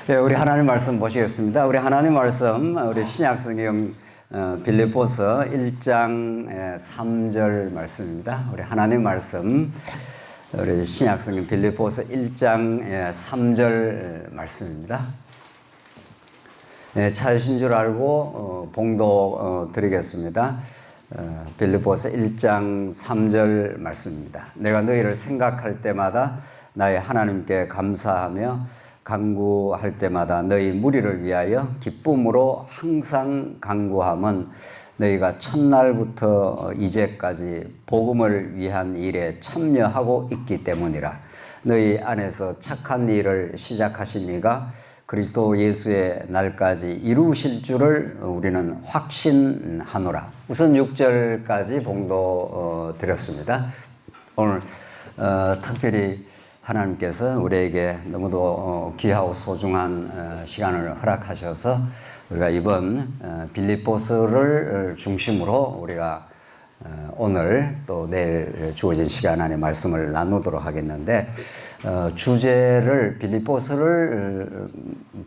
예, 우리 하나님 말씀 보시겠습니다. 우리 하나님 말씀, 우리 신약성경 빌립보서 1장 3절 말씀입니다. 우리 하나님 말씀, 우리 신약성경 빌립보서 1장 3절 말씀입니다. 예, 찾으신 줄 알고 봉독 드리겠습니다. 빌립보서 1장 3절 말씀입니다. 내가 너희를 생각할 때마다 나의 하나님께 감사하며 간구할 때마다 너희 무리를 위하여 기쁨으로 항상 간구함은 너희가 첫날부터 이제까지 복음을 위한 일에 참여하고 있기 때문이라. 너희 안에서 착한 일을 시작하신 이가 그리스도 예수의 날까지 이루실 줄을 우리는 확신하노라. 우선 6절까지 봉독 드렸습니다. 오늘 특별히 하나님께서 우리에게 너무도 귀하고 소중한 시간을 허락하셔서 우리가 이번 빌립보서를 중심으로 우리가 오늘 또 내일 주어진 시간 안에 말씀을 나누도록 하겠는데, 주제를 빌립보서를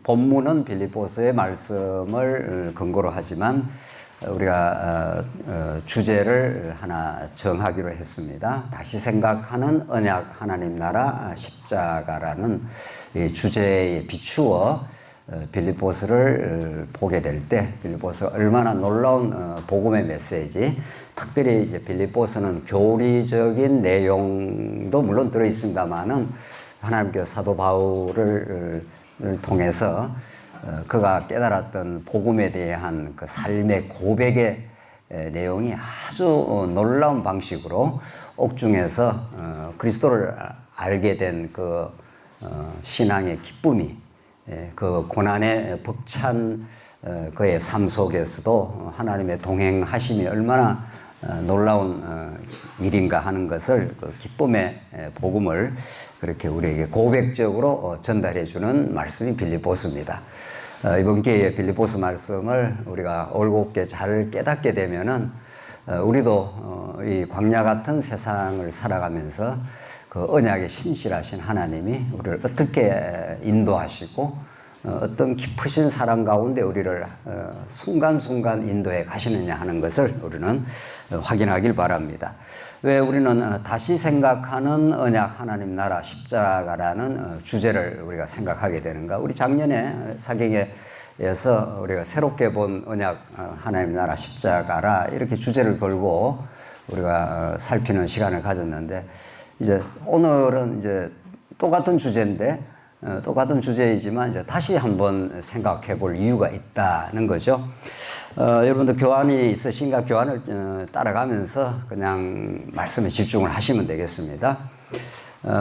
본문은 빌립보서의 말씀을 근거로 하지만 우리가 주제를 하나 정하기로 했습니다. 다시 생각하는 언약 하나님 나라 십자가라는 이 주제에 비추어 빌립보서를 보게 될 때 빌립보서 얼마나 놀라운 복음의 메시지, 특별히 이제 빌립보서는 교리적인 내용도 물론 들어 있습니다만은 하나님께서 사도 바울을 통해서 그가 깨달았던 복음에 대한 그 삶의 고백의 내용이 아주 놀라운 방식으로 옥중에서 그리스도를 알게 된 그 신앙의 기쁨이, 그 고난에 벅찬 그의 삶 속에서도 하나님의 동행하심이 얼마나 놀라운 일인가 하는 것을, 그 기쁨의 복음을 그렇게 우리에게 고백적으로 전달해 주는 말씀이 빌립보서입니다. 이번 기회에 빌립보서 말씀을 우리가 올곧게 잘 깨닫게 되면은 우리도 이 광야 같은 세상을 살아가면서 그 언약에 신실하신 하나님이 우리를 어떻게 인도하시고 어떤 깊으신 사랑 가운데 우리를 순간순간 인도해 가시느냐 하는 것을 우리는 확인하길 바랍니다. 왜 우리는 다시 생각하는 언약 하나님 나라 십자가라는 주제를 우리가 생각하게 되는가? 우리 작년에 사경에서 우리가 새롭게 본 언약 하나님 나라 십자가라 이렇게 주제를 걸고 우리가 살피는 시간을 가졌는데, 이제 오늘은 이제 똑같은 주제인데 똑같은 주제이지만 이제 다시 한번 생각해 볼 이유가 있다는 거죠. 여러분들 교환이 있으신가? 교환을 따라가면서 그냥 말씀에 집중을 하시면 되겠습니다.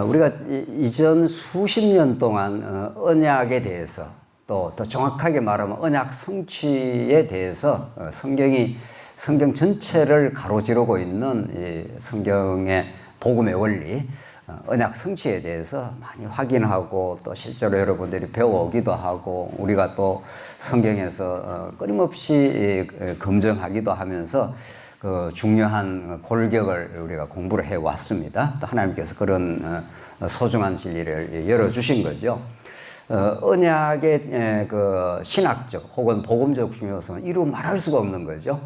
우리가 이전 수십 년 동안 언약에 대해서, 또 더 정확하게 말하면 언약 성취에 대해서 성경 전체를 가로지르고 있는 이 성경의 복음의 원리, 언약 성취에 대해서 많이 확인하고 또 실제로 여러분들이 배워오기도 하고 우리가 또 성경에서 끊임없이 검증하기도 하면서 그 중요한 골격을 우리가 공부를 해왔습니다. 또 하나님께서 그런 소중한 진리를 열어주신 거죠. 언약의 그 신학적 혹은 복음적 중요성은 이루 말할 수가 없는 거죠.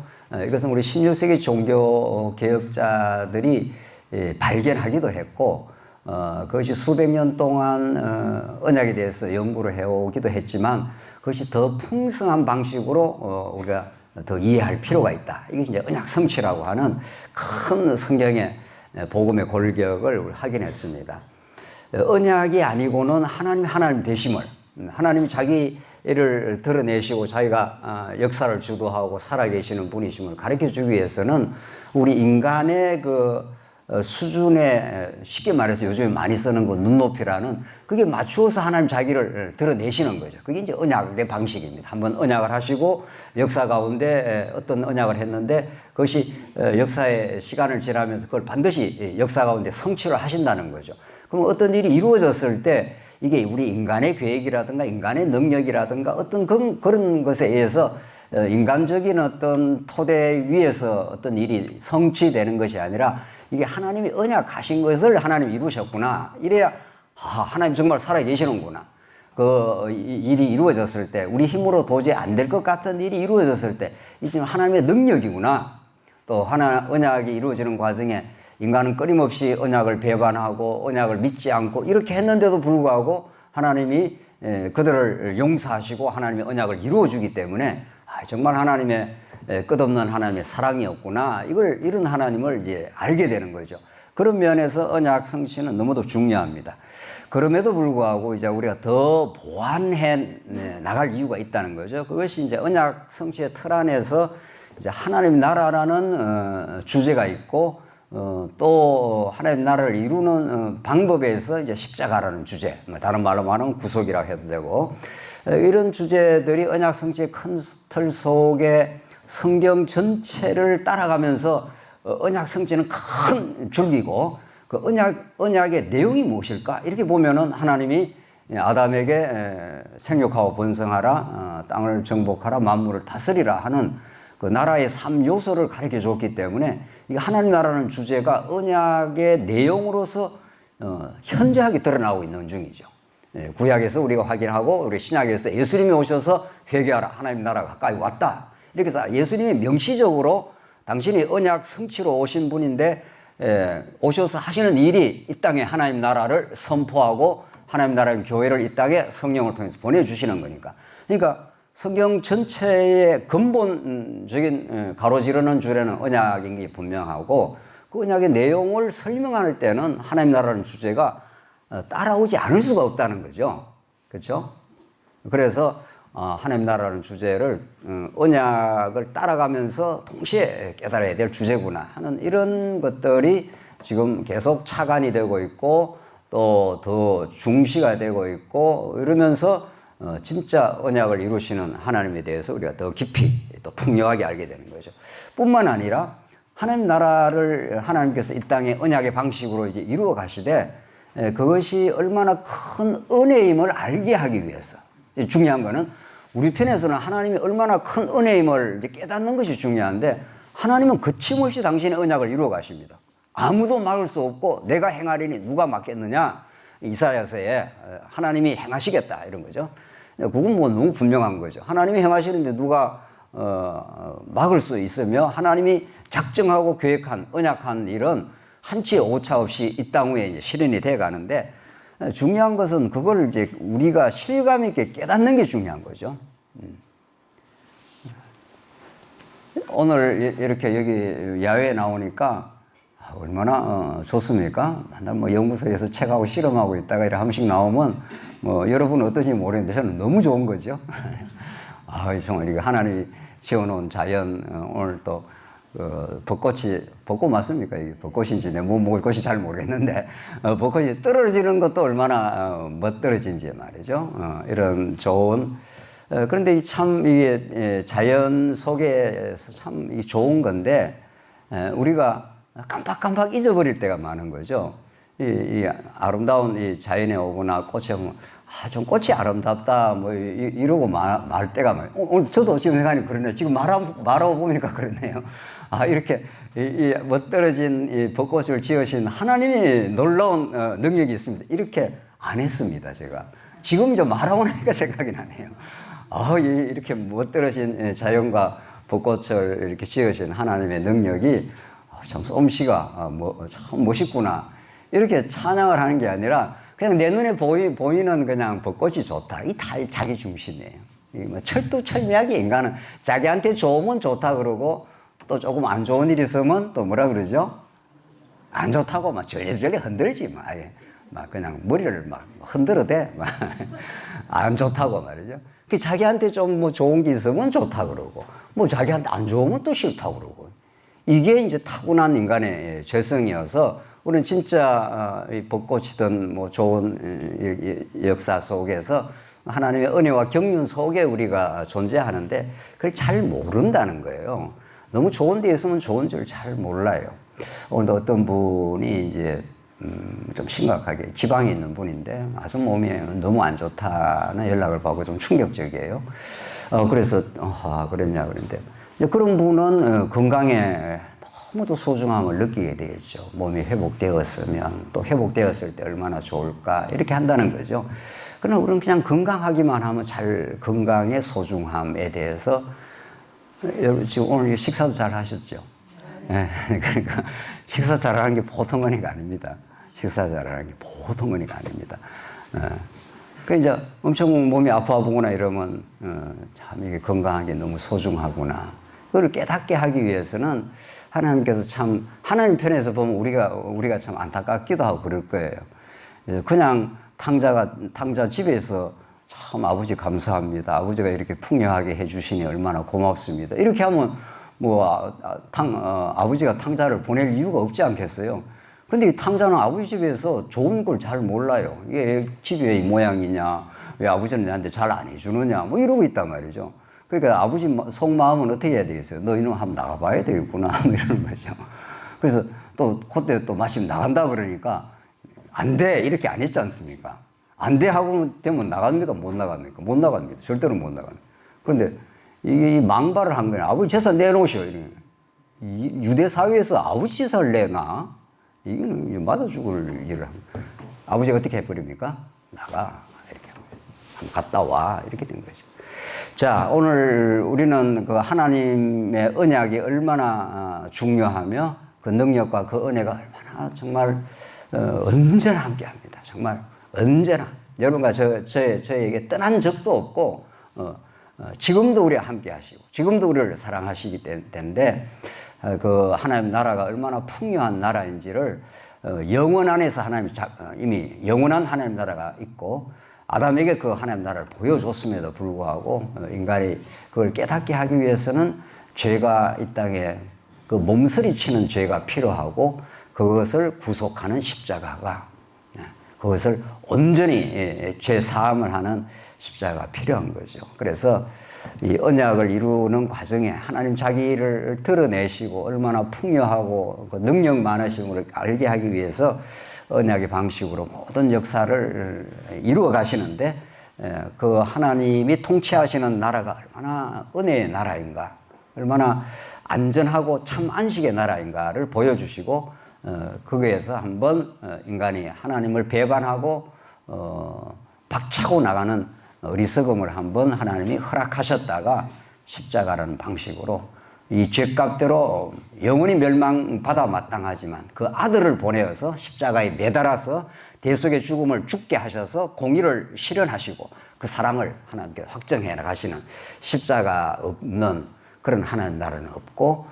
이것은 우리 16세기 종교 개혁자들이 발견하기도 했고, 그것이 수백 년 동안 언약에 대해서 연구를 해오기도 했지만 그것이 더 풍성한 방식으로 우리가 더 이해할 필요가 있다. 이게 이제 언약 성취라고 하는 큰 성경의 복음의 골격을 우리 확인했습니다. 언약이 아니고는 하나님 되심을, 하나님이 자기를 드러내시고 자기가 역사를 주도하고 살아계시는 분이심을 가르쳐 주기 위해서는 우리 인간의 그 수준에, 쉽게 말해서 요즘에 많이 쓰는 그 눈높이라는, 그게 맞추어서 하나님 자기를 드러내시는 거죠. 그게 이제 언약의 방식입니다. 한번 언약을 하시고 역사 가운데 어떤 언약을 했는데 그것이 역사의 시간을 지나면서 그걸 반드시 역사 가운데 성취를 하신다는 거죠. 그럼 어떤 일이 이루어졌을 때 이게 우리 인간의 계획이라든가 인간의 능력이라든가 어떤 그런 것에 의해서 인간적인 어떤 토대 위에서 어떤 일이 성취되는 것이 아니라 이게 하나님이 언약하신 것을 하나님이 이루셨구나. 이래야 하나님 정말 살아계시는구나. 일이 이루어졌을 때, 우리 힘으로 도저히 안 될 것 같은 일이 이루어졌을 때, 이 지금 하나님의 능력이구나. 또 언약이 이루어지는 과정에 인간은 끊임없이 언약을 배반하고 언약을 믿지 않고 이렇게 했는데도 불구하고 하나님이 그들을 용서하시고 하나님의 언약을 이루어주기 때문에 정말 하나님의 끝없는 하나님의 사랑이었구나. 이런 하나님을 이제 알게 되는 거죠. 그런 면에서 언약 성취는 너무도 중요합니다. 그럼에도 불구하고 이제 우리가 더 보완해 나갈 이유가 있다는 거죠. 그것이 이제 언약 성취의 틀 안에서 이제 하나님 나라라는 주제가 있고 또 하나님 나라를 이루는 방법에서 이제 십자가라는 주제, 다른 말로 말하면 구속이라고 해도 되고, 이런 주제들이 언약 성취의 큰 틀 속에 성경 전체를 따라가면서 언약 성취는 큰 줄기고, 그 언약의 내용이 무엇일까? 이렇게 보면은 하나님이 아담에게 생육하고 번성하라, 땅을 정복하라, 만물을 다스리라 하는 그 나라의 3요소를 가르쳐 줬기 때문에 이 하나님 나라는 주제가 언약의 내용으로서 현저하게 드러나고 있는 중이죠. 구약에서 우리가 확인하고 우리 신약에서 예수님이 오셔서 회개하라, 하나님 나라가 가까이 왔다. 이렇게 해서 예수님이 명시적으로 당신이 언약 성취로 오신 분인데 오셔서 하시는 일이 이 땅에 하나님 나라를 선포하고 하나님 나라의 교회를 이 땅에 성령을 통해서 보내주시는 거니까. 그러니까 성경 전체의 근본적인 가로지르는 줄에는 언약인 게 분명하고 그 언약의 내용을 설명할 때는 하나님 나라는 주제가 따라오지 않을 수가 없다는 거죠. 그렇죠? 그래서 하나님 나라는 주제를 언약을 따라가면서 동시에 깨달아야 될 주제구나 하는 이런 것들이 지금 계속 착안이 되고 있고 또 더 중시가 되고 있고 이러면서 진짜 언약을 이루시는 하나님에 대해서 우리가 더 깊이 또 풍요하게 알게 되는 거죠. 뿐만 아니라 하나님 나라를 하나님께서 이 땅에 언약의 방식으로 이제 이루어 가시되 그것이 얼마나 큰 은혜임을 알게 하기 위해서 중요한 거는 우리 편에서는 하나님이 얼마나 큰 은혜임을 이제 깨닫는 것이 중요한데 하나님은 거침없이 당신의 언약을 이루어 가십니다. 아무도 막을 수 없고 내가 행하리니 누가 막겠느냐 이사야서에 하나님이 행하시겠다 이런 거죠. 그건 뭐 너무 분명한 거죠. 하나님이 행하시는데 누가 막을 수 있으며 하나님이 작정하고 계획한 언약한 일은 한치의 오차 없이 이 땅 위에 이제 실현이 돼 가는데 중요한 것은 그걸 이제 우리가 실감 있게 깨닫는 게 중요한 거죠. 오늘 이렇게 여기 야외에 나오니까 얼마나 좋습니까? 맨날 뭐 연구소에서 책하고 실험하고 있다가 이렇게 한 번씩 나오면 뭐 여러분은 어떠신지 모르겠는데 저는 너무 좋은 거죠. 정말 이거 하나님이 지어놓은 자연 오늘 또 벚꽃 맞습니까? 이게 벚꽃인지 뭐 먹을 것이 잘 모르겠는데 벚꽃이 떨어지는 것도 얼마나 멋들어진지 말이죠. 이런 좋은 그런데 이게 자연 속에서 참 좋은 건데 우리가 깜빡깜빡 잊어버릴 때가 많은 거죠. 이 아름다운 이 자연에 오거나 꽃에 오면 좀 꽃이 아름답다 뭐 이러고 말 때가 많아요. 오늘 저도 지금 생각하니 그러네요. 지금 말하고 보니까 그러네요. 이렇게 이 멋들어진 이 벚꽃을 지으신 하나님이 놀라운 능력이 있습니다. 이렇게 안 했습니다. 제가 지금 좀 말하고 나니까 생각이 나네요. 이렇게 멋들어진 자연과 벚꽃을 이렇게 지으신 하나님의 능력이 참 솜씨가 참 멋있구나 이렇게 찬양을 하는 게 아니라 그냥 내 눈에 보이는 그냥 벚꽃이 좋다. 이 다 자기 중심이에요. 뭐 철두철미하게 인간은 자기한테 좋으면 좋다 그러고 또 조금 안 좋은 일이 있으면 또 뭐라 그러죠? 안 좋다고 막 절레절레 흔들지 막 그냥 머리를 막 흔들어대 안 좋다고 말이죠. 그 자기한테 좀 뭐 좋은 게 있으면 좋다 그러고 뭐 자기한테 안 좋으면 또 싫다 그러고 이게 이제 타고난 인간의 죄성이어서 우리는 진짜 이 벚꽃이든 뭐 좋은 역사 속에서 하나님의 은혜와 경륜 속에 우리가 존재하는데 그걸 잘 모른다는 거예요. 너무 좋은 데 있으면 좋은 줄 잘 몰라요. 오늘도 어떤 분이 이제 좀 심각하게 지방에 있는 분인데 아주 몸이 너무 안 좋다는 연락을 받고 좀 충격적이에요. 그래서 그랬냐 그랬는데 그런 분은 건강에 너무도 소중함을 느끼게 되겠죠. 몸이 회복되었으면 또 회복되었을 때 얼마나 좋을까 이렇게 한다는 거죠. 그러나 우리는 그냥 건강하기만 하면 잘 건강의 소중함에 대해서 여러분 지금 오늘 식사도 잘 하셨죠? 네, 그러니까 식사 잘하는 게 보통 은혜가 아닙니다. 식사 잘하는 게 보통 은혜가 아닙니다. 그 이제 엄청 몸이 아파보거나 이러면 참 이게 건강한 게 너무 소중하구나. 그걸 깨닫게 하기 위해서는 하나님께서 참 하나님 편에서 보면 우리가 참 안타깝기도 하고 그럴 거예요. 그냥 탕자 집에서 참 아버지 감사합니다. 아버지가 이렇게 풍요하게 해주시니 얼마나 고맙습니다. 이렇게 하면 아버지가 탕자를 보낼 이유가 없지 않겠어요? 근데 이 탕자는 아버지 집에서 좋은 걸 잘 몰라요. 이게 집이 왜 이 모양이냐, 왜 아버지는 나한테 잘 안 해주느냐, 뭐 이러고 있단 말이죠. 그러니까 아버지 속마음은 어떻게 해야 되겠어요? 너 이놈 한번 나가봐야 되겠구나, 뭐 이러는 거죠. 그래서 또 그때 또 마침 나간다 그러니까 안 돼, 이렇게 안 했지 않습니까? 안 돼 하고 되면 나갑니까? 못 나갑니까? 못 나갑니다. 절대로 못 나갑니다. 그런데 이게 망발을 한 거예요. 아버지 재산 내놓으시오. 유대 사회에서 아버지 재산을 내놔? 이거는 맞아 죽을 일을 합니다. 아버지가 어떻게 해버립니까? 나가. 이렇게 한번 갔다 와. 이렇게 된 거죠. 자, 오늘 우리는 그 하나님의 언약이 얼마나 중요하며 그 능력과 그 은혜가 얼마나 정말 언제나 함께 합니다. 정말 언제나. 여러분과 저에게 떠난 적도 없고, 지금도 우리와 함께 하시고, 지금도 우리를 사랑하시기 때문에, 그 하나님 나라가 얼마나 풍요한 나라인지를 영원 안에서 이미 영원한 하나님 나라가 있고, 아담에게 그 하나님 나라를 보여줬음에도 불구하고, 인간이 그걸 깨닫게 하기 위해서는 죄가 이 땅에 그 몸서리치는 죄가 필요하고, 그것을 구속하는 십자가가, 그것을 온전히 죄 사함을 하는 십자가가 필요한 거죠. 그래서 이 언약을 이루는 과정에 하나님 자기를 드러내시고 얼마나 풍요하고 그 능력 많으신 것을 알게 하기 위해서 언약의 방식으로 모든 역사를 이루어 가시는데, 그 하나님이 통치하시는 나라가 얼마나 은혜의 나라인가, 얼마나 안전하고 참 안식의 나라인가를 보여주시고, 거기에서 한번 인간이 하나님을 배반하고 박차고 나가는 어리석음을 한번 하나님이 허락하셨다가 십자가라는 방식으로 이 죄값대로 영원히 멸망받아 마땅하지만 그 아들을 보내어서 십자가에 매달아서 대속의 죽음을 죽게 하셔서 공의를 실현하시고 그 사랑을 하나님께 확정해 나가시는 십자가 없는 그런 하나님 나라는 없고,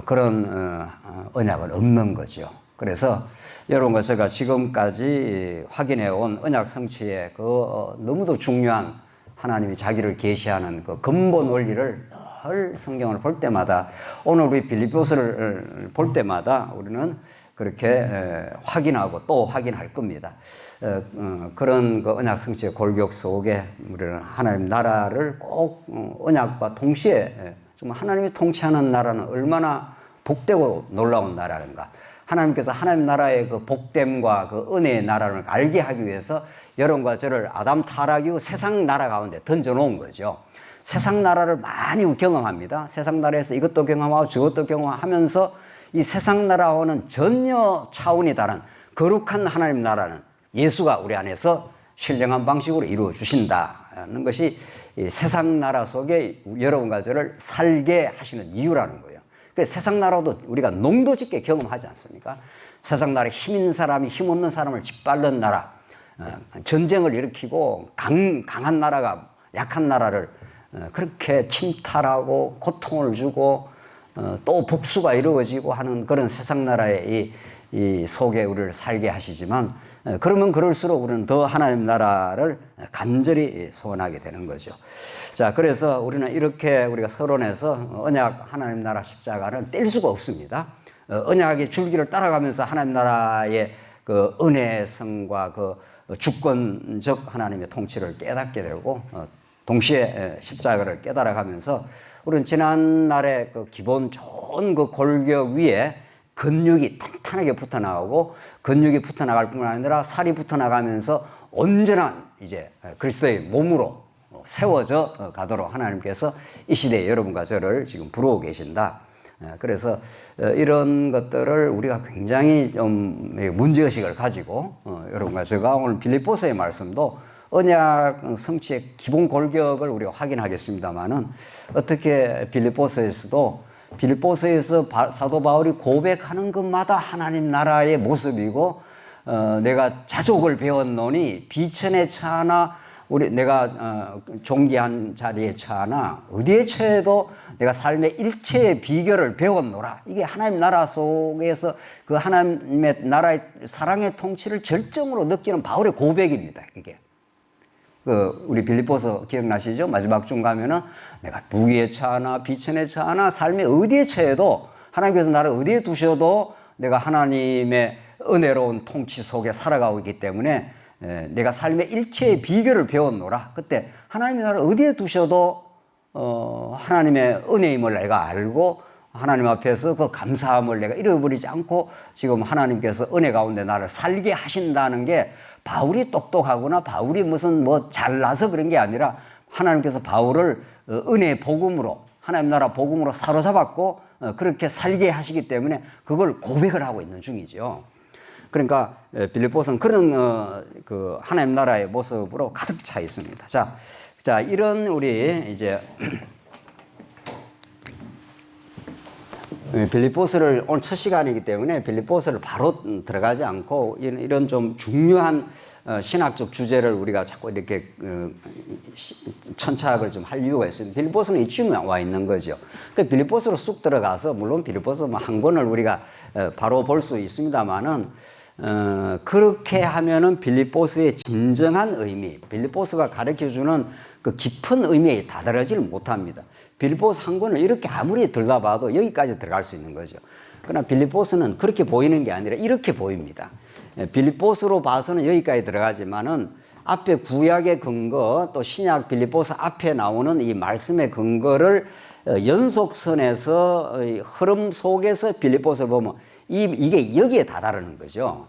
그런 언약은 없는 거죠. 그래서 여러분과 제가 지금까지 확인해 온 언약 성취의 그 너무도 중요한 하나님이 자기를 계시하는 그 근본 원리를 늘 성경을 볼 때마다, 오늘 우리 빌립보서를 볼 때마다 우리는 그렇게 확인하고 또 확인할 겁니다. 그런 그 언약 성취의 골격 속에 우리는 하나님 나라를 꼭 언약과 동시에, 정말 하나님이 통치하는 나라는 얼마나 복되고 놀라운 나라인가. 하나님께서 하나님 나라의 그 복됨과 그 은혜의 나라를 알게 하기 위해서 여러분과 저를 아담 타락 이후 세상 나라 가운데 던져놓은 거죠. 세상 나라를 많이 경험합니다. 세상 나라에서 이것도 경험하고 저것도 경험하면서 이 세상 나라와는 전혀 차원이 다른 거룩한 하나님 나라는 예수가 우리 안에서 신령한 방식으로 이루어 주신다는 것이 이 세상 나라 속에 여러분과 저를 살게 하시는 이유라는 거예요. 그러니까 세상 나라도 우리가 농도 짓게 경험하지 않습니까? 세상 나라에 힘 있는 사람이 힘 없는 사람을 짓밟는 나라, 전쟁을 일으키고 강한 나라가 약한 나라를 그렇게 침탈하고 고통을 주고 또 복수가 이루어지고 하는 그런 세상 나라의 이 속에 우리를 살게 하시지만, 그러면 그럴수록 우리는 더 하나님 나라를 간절히 소원하게 되는 거죠. 자, 그래서 우리는 이렇게 우리가 서론에서 언약 하나님 나라 십자가는 뗄 수가 없습니다. 언약의 줄기를 따라가면서 하나님 나라의 그 은혜성과 그 주권적 하나님의 통치를 깨닫게 되고, 동시에 십자가를 깨달아가면서 우리는 지난날의 그 기본 좋은 그 골격 위에 근육이 탄탄하게 붙어 나오고, 근육이 붙어 나갈 뿐만 아니라 살이 붙어 나가면서 온전한 이제 그리스도의 몸으로 세워져 가도록 하나님께서 이 시대에 여러분과 저를 지금 부르고 계신다. 그래서 이런 것들을 우리가 굉장히 좀 문제의식을 가지고, 여러분과 제가 오늘 빌립보서의 말씀도 언약 성취의 기본 골격을 우리가 확인하겠습니다만은 어떻게 빌립보서에서 사도 바울이 고백하는 것마다 하나님 나라의 모습이고 내가 자족을 배웠노니 비천에 처하나 내가 존귀한 자리에 처하나 어디에 처해도 내가 삶의 일체의 비결을 배웠노라. 이게 하나님 나라 속에서 그 하나님의 나라의 사랑의 통치를 절정으로 느끼는 바울의 고백입니다. 이게 우리 빌립보서 기억나시죠? 마지막 중 가면은 내가 무기에 처하나 비천에 처하나 삶의 어디에 처해도 하나님께서 나를 어디에 두셔도 내가 하나님의 은혜로운 통치 속에 살아가고 있기 때문에 내가 삶의 일체의 비결을 배웠노라. 그때 하나님이 나를 어디에 두셔도 하나님의 은혜임을 내가 알고 하나님 앞에서 그 감사함을 내가 잃어버리지 않고 지금 하나님께서 은혜 가운데 나를 살게 하신다는 게 바울이 똑똑하거나 바울이 무슨 잘나서 그런 게 아니라 하나님께서 바울을 은혜의 복음으로 하나님 나라 복음으로 사로잡았고 그렇게 살게 하시기 때문에 그걸 고백을 하고 있는 중이죠. 그러니까 빌립보서는 그런 그 하나님 나라의 모습으로 가득 차 있습니다. 자 이런 우리 이제 빌립보서를 오늘 첫 시간이기 때문에 빌립보서를 바로 들어가지 않고 이런 좀 중요한 신학적 주제를 우리가 자꾸 이렇게 천착을 좀 할 이유가 있습니다. 빌립보서는 이쯤에 와 있는 거죠. 그 빌립보서로 쑥 들어가서 물론 빌립보서 한 권을 우리가 바로 볼 수 있습니다만은 그렇게 하면은 빌립보서의 진정한 의미, 빌립보서가 가르쳐주는 그 깊은 의미에 다다르지를 못합니다. 빌립보서 한 권을 이렇게 아무리 들여다봐도 여기까지 들어갈 수 있는 거죠. 그러나 빌립보서는 그렇게 보이는 게 아니라 이렇게 보입니다. 빌립보서로 봐서는 여기까지 들어가지만은 앞에 구약의 근거 또 신약 빌립보서 앞에 나오는 이 말씀의 근거를 연속선에서 흐름 속에서 빌립보서를 보면 이게 여기에 다다르는 거죠.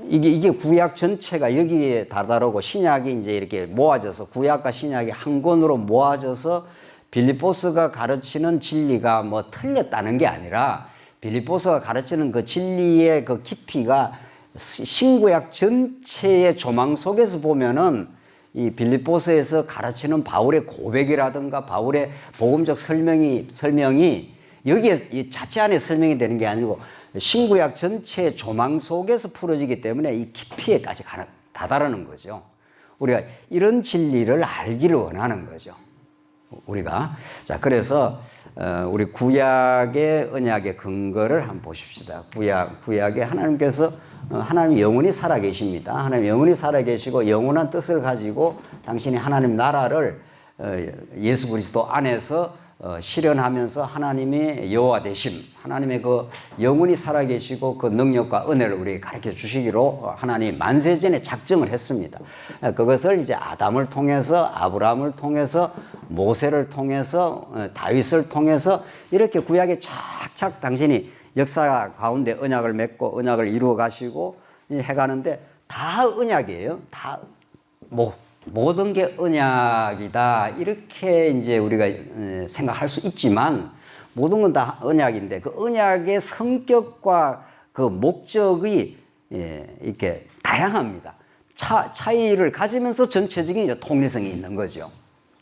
이게 구약 전체가 여기에 다다르고 신약이 이제 이렇게 모아져서 구약과 신약이 한 권으로 모아져서 빌립보서가 가르치는 진리가 틀렸다는 게 아니라 빌립보서가 가르치는 그 진리의 그 깊이가 신구약 전체의 조망 속에서 보면은 이 빌립보서에서 가르치는 바울의 고백이라든가 바울의 복음적 설명이 여기에 이 자체 안에 설명이 되는 게 아니고 신구약 전체의 조망 속에서 풀어지기 때문에 이 깊이에까지 다다르는 거죠. 우리가 이런 진리를 알기를 원하는 거죠. 우리가 그래서 우리 구약의 언약의 근거를 한번 보십시다. 구약에 하나님께서 하나님 영원히 살아계십니다. 하나님 영원히 살아계시고 영원한 뜻을 가지고 당신이 하나님 나라를 예수 그리스도 안에서 실현하면서 하나님의 여호와 되심, 하나님의 그 영원히 살아계시고 그 능력과 은혜를 우리에게 가르쳐 주시기로 하나님 만세전에 작정을 했습니다. 그것을 이제 아담을 통해서 아브라함을 통해서 모세를 통해서 다윗을 통해서 이렇게 구약에 착착 당신이 역사 가운데 언약을 맺고 언약을 이루어 가시고 해가는데 다 언약이에요. 다 모든 게 언약이다. 이렇게 이제 우리가 생각할 수 있지만 모든 건 다 언약인데 그 언약의 성격과 그 목적이 이렇게 다양합니다. 차이를 가지면서 전체적인 이제 통일성이 있는 거죠.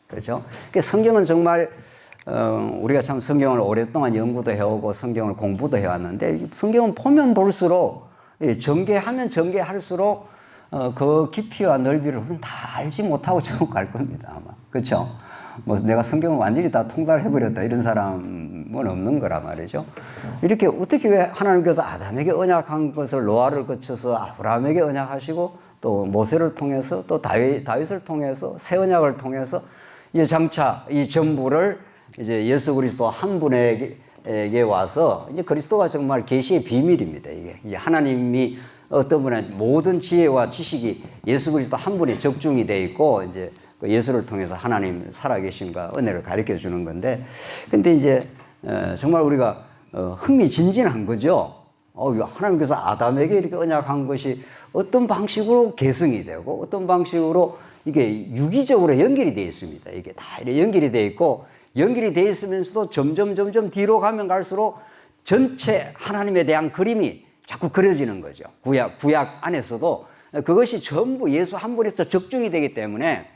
그렇죠? 성경은 정말 우리가 참 성경을 오랫동안 연구도 해오고 성경을 공부도 해왔는데 성경은 보면 볼수록 전개하면 전개할수록 그 깊이와 넓이를 우리는 다 알지 못하고 지금 갈 겁니다, 아마. 그렇죠? 내가 성경을 완전히 다 통달해버렸다 이런 사람은 없는 거란 말이죠. 이렇게 어떻게 왜 하나님께서 아담에게 언약한 것을 노아를 거쳐서 아브라함에게 언약하시고 또 모세를 통해서 또 다윗을 통해서 새 언약을 통해서 이제 장차 이 전부를 이제 예수 그리스도 한 분에게 와서 이제 그리스도가 정말 계시의 비밀입니다. 이게 하나님이 어떤 분의 모든 지혜와 지식이 예수 그리스도 한 분이 적중이 되어 있고 이제 예수를 통해서 하나님 살아계심과 은혜를 가르쳐 주는 건데, 근데 이제 정말 우리가 흥미진진한 거죠. 하나님께서 아담에게 이렇게 언약한 것이 어떤 방식으로 계승이 되고 어떤 방식으로 이게 유기적으로 연결이 되어 있습니다. 이게 다 이렇게 연결이 되어 있고 연결이 되어 있으면서도 점점 뒤로 가면 갈수록 전체 하나님에 대한 그림이 자꾸 그려지는 거죠. 구약 안에서도 그것이 전부 예수 한 분에서 적중이 되기 때문에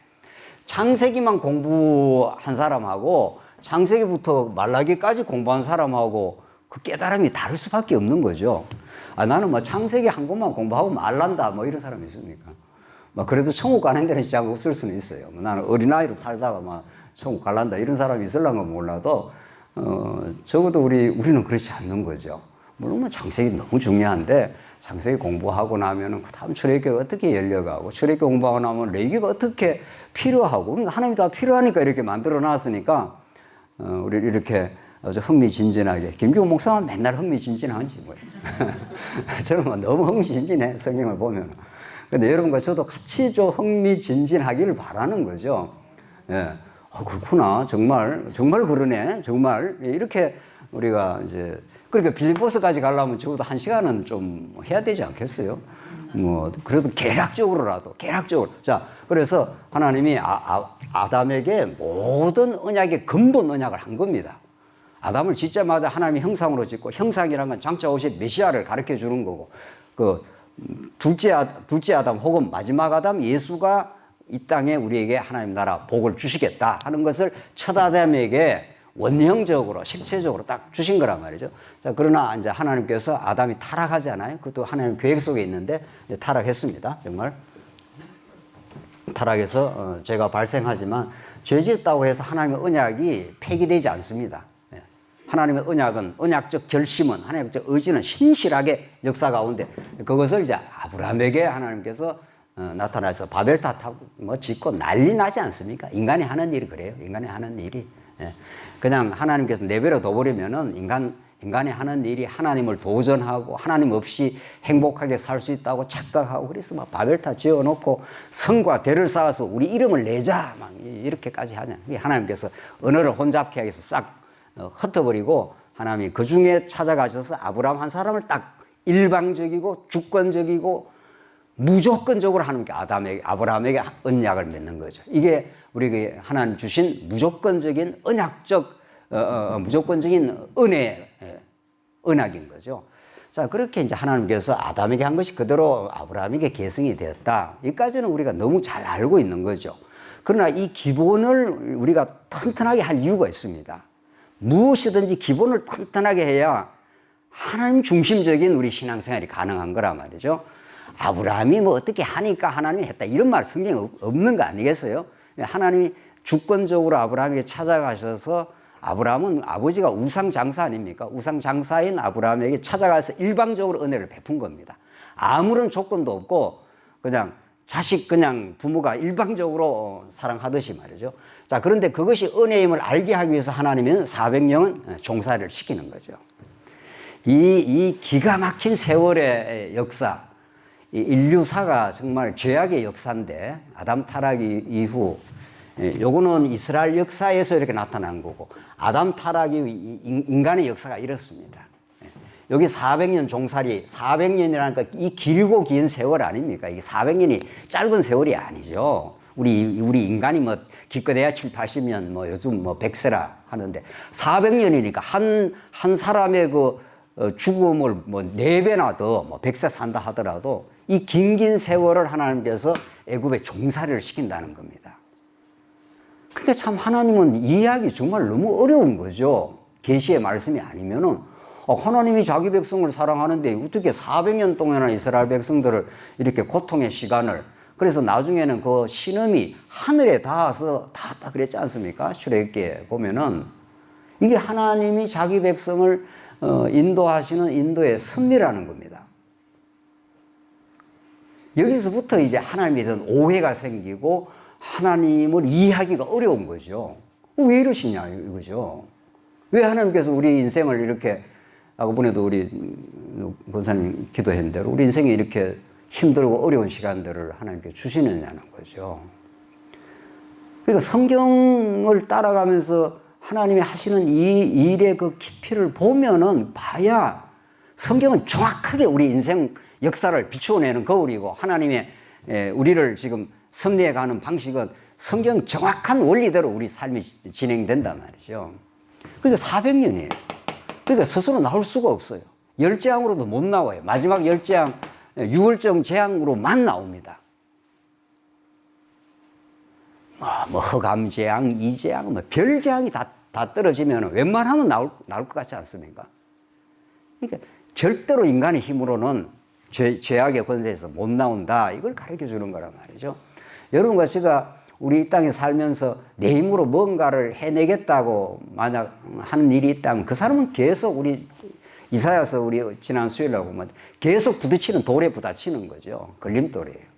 창세기만 공부한 사람하고 창세기부터 말라기까지 공부한 사람하고 그 깨달음이 다를 수밖에 없는 거죠. 나는 뭐 창세기 한 권만 공부하고 말란다 뭐 이런 사람이 있습니까? 뭐 그래도 천국 가는 데는 지장 없을 수는 있어요. 나는 어린아이로 살다가 막 천국 갈란다 이런 사람이 있을랑가 몰라도 적어도 우리는 그렇지 않는 거죠. 물론 뭐 창세기 너무 중요한데 창세기 공부하고 나면은 그 다음 출애굽기가 어떻게 열려가고 출애굽기 공부하고 나면 레위기가 어떻게 필요하고 하나님이 다 필요하니까 이렇게 만들어 놨으니까 우리 이렇게 아주 흥미진진하게 김기호 목사만 맨날 흥미진진한지 뭐예요. 저는 뭐 너무 흥미진진해 성경을 보면. 근데 여러분과 저도 같이 좀 흥미진진하기를 바라는 거죠. 예. 그렇구나. 정말 그러네. 정말. 이렇게 우리가 이제, 그러니까 빌립보스까지 가려면 적어도 1시간은 좀 해야 되지 않겠어요? 뭐, 그래도 계략적으로라도. 자, 그래서 하나님이 아담에게 모든 언약의 근본 언약을 한 겁니다. 아담을 짓자마자 하나님이 형상으로 짓고, 형상이란 건 장차 오실 메시아를 가르쳐 주는 거고, 둘째 아담 혹은 마지막 아담 예수가 이 땅에 우리에게 하나님 나라 복을 주시겠다 하는 것을 첫 아담에게 원형적으로 실체적으로 딱 주신 거란 말이죠. 자, 그러나 이제 하나님께서 아담이 타락하잖아요. 그것도 하나님 계획 속에 있는데 이제 타락했습니다. 정말 타락해서 죄가 발생하지만 죄짓다고 해서 하나님의 언약이 폐기되지 않습니다. 하나님의 언약은, 언약적 결심은, 하나님적 의지는 신실하게 역사 가운데 그것을 이제 아브라함에게 하나님께서 나타나서 바벨탑 뭐 짓고 난리 나지 않습니까? 인간이 하는 일이 그래요. 인간이 하는 일이. 그냥 하나님께서 내버려 둬버리면은 인간이 하는 일이 하나님을 도전하고 하나님 없이 행복하게 살 수 있다고 착각하고 그래서 막 바벨탑 지어놓고 성과 대를 쌓아서 우리 이름을 내자 막 이렇게까지 하잖아요. 하나님께서 언어를 혼잡케 하기 위해서 싹 흩어버리고 하나님이 그 중에 찾아가셔서 아브라함 한 사람을 딱 일방적이고 주권적이고 무조건적으로 하나님께 아브라함에게 언약을 맺는 거죠. 이게 우리에게 하나님 주신 무조건적인 무조건적인 언약인 거죠. 자, 그렇게 이제 하나님께서 아담에게 한 것이 그대로 아브라함에게 계승이 되었다. 여기까지는 우리가 너무 잘 알고 있는 거죠. 그러나 이 기본을 우리가 튼튼하게 할 이유가 있습니다. 무엇이든지 기본을 튼튼하게 해야 하나님 중심적인 우리 신앙생활이 가능한 거란 말이죠. 아브라함이 뭐 어떻게 하니까 하나님이 했다 이런 말 성경에 없는 거 아니겠어요? 하나님이 주권적으로 아브라함에게 찾아가셔서 아브라함은 아버지가 우상장사 아닙니까? 우상장사인 아브라함에게 찾아가서 일방적으로 은혜를 베푼 겁니다. 아무런 조건도 없고 그냥 자식 그냥 부모가 일방적으로 사랑하듯이 말이죠. 자, 그런데 그것이 은혜임을 알게 하기 위해서 하나님은 400년은 종살이를 시키는 거죠. 이 기가 막힌 세월의 역사, 이 인류사가 정말 죄악의 역사인데 아담 타락 이후 요거는 이스라엘 역사에서 이렇게 나타난 거고 아담 타락 이후 인간의 역사가 이렇습니다. 여기 400년 종살이, 400년이라니까 이 길고 긴 세월 아닙니까? 이게 400년이 짧은 세월이 아니죠. 우리 인간이 뭐 기껏해야 7, 80년, 뭐 요즘 뭐 100세라 하는데 400년이니까 한 사람의 그 죽음을 뭐 4배나 더 뭐 100세 산다 하더라도 이 긴 세월을 하나님께서 애굽에 종살이를 시킨다는 겁니다. 그러니까 참 하나님은 이해하기 정말 너무 어려운 거죠. 계시의 말씀이 아니면은 하나님이 자기 백성을 사랑하는데 어떻게 400년 동안이나 이스라엘 백성들을 이렇게 고통의 시간을, 그래서 나중에는 그 신음이 하늘에 닿아서 닿았다 그랬지 않습니까? 출애굽기에 보면은 이게 하나님이 자기 백성을 인도하시는 인도의 섭리라는 겁니다. 여기서부터 이제 하나님에 대한 오해가 생기고 하나님을 이해하기가 어려운 거죠. 왜 이러시냐 이거죠. 왜 하나님께서 우리 인생을 이렇게, 아까번에도 우리 권사님 기도한 대로 우리 인생이 이렇게 힘들고 어려운 시간들을 하나님께 주시느냐는 거죠. 그러니까 성경을 따라가면서 하나님이 하시는 이 일의 그 깊이를 보면은 봐야 성경은 정확하게 우리 인생 역사를 비추어내는 거울이고 하나님의 우리를 지금 섭리해가는 방식은 성경 정확한 원리대로 우리 삶이 진행된단 말이죠. 그러니까 400년이에요. 그러니까 스스로 나올 수가 없어요. 10재앙으로도 못 나와요. 마지막 10재앙 유월절 재앙으로만 나옵니다. 뭐 흑암재앙, 이재앙, 뭐 별재앙이 다 떨어지면 웬만하면 나올 것 같지 않습니까? 그러니까 절대로 인간의 힘으로는 죄악의 권세에서 못 나온다. 이걸 가르쳐 주는 거란 말이죠. 여러분과 제가 우리 이 땅에 살면서 내 힘으로 뭔가를 해내겠다고 만약 하는 일이 있다면 그 사람은 계속 우리 이사야서 우리 지난 수요일에 보면 계속 부딪히는 돌에 부딪히는 거죠. 걸림돌이에요.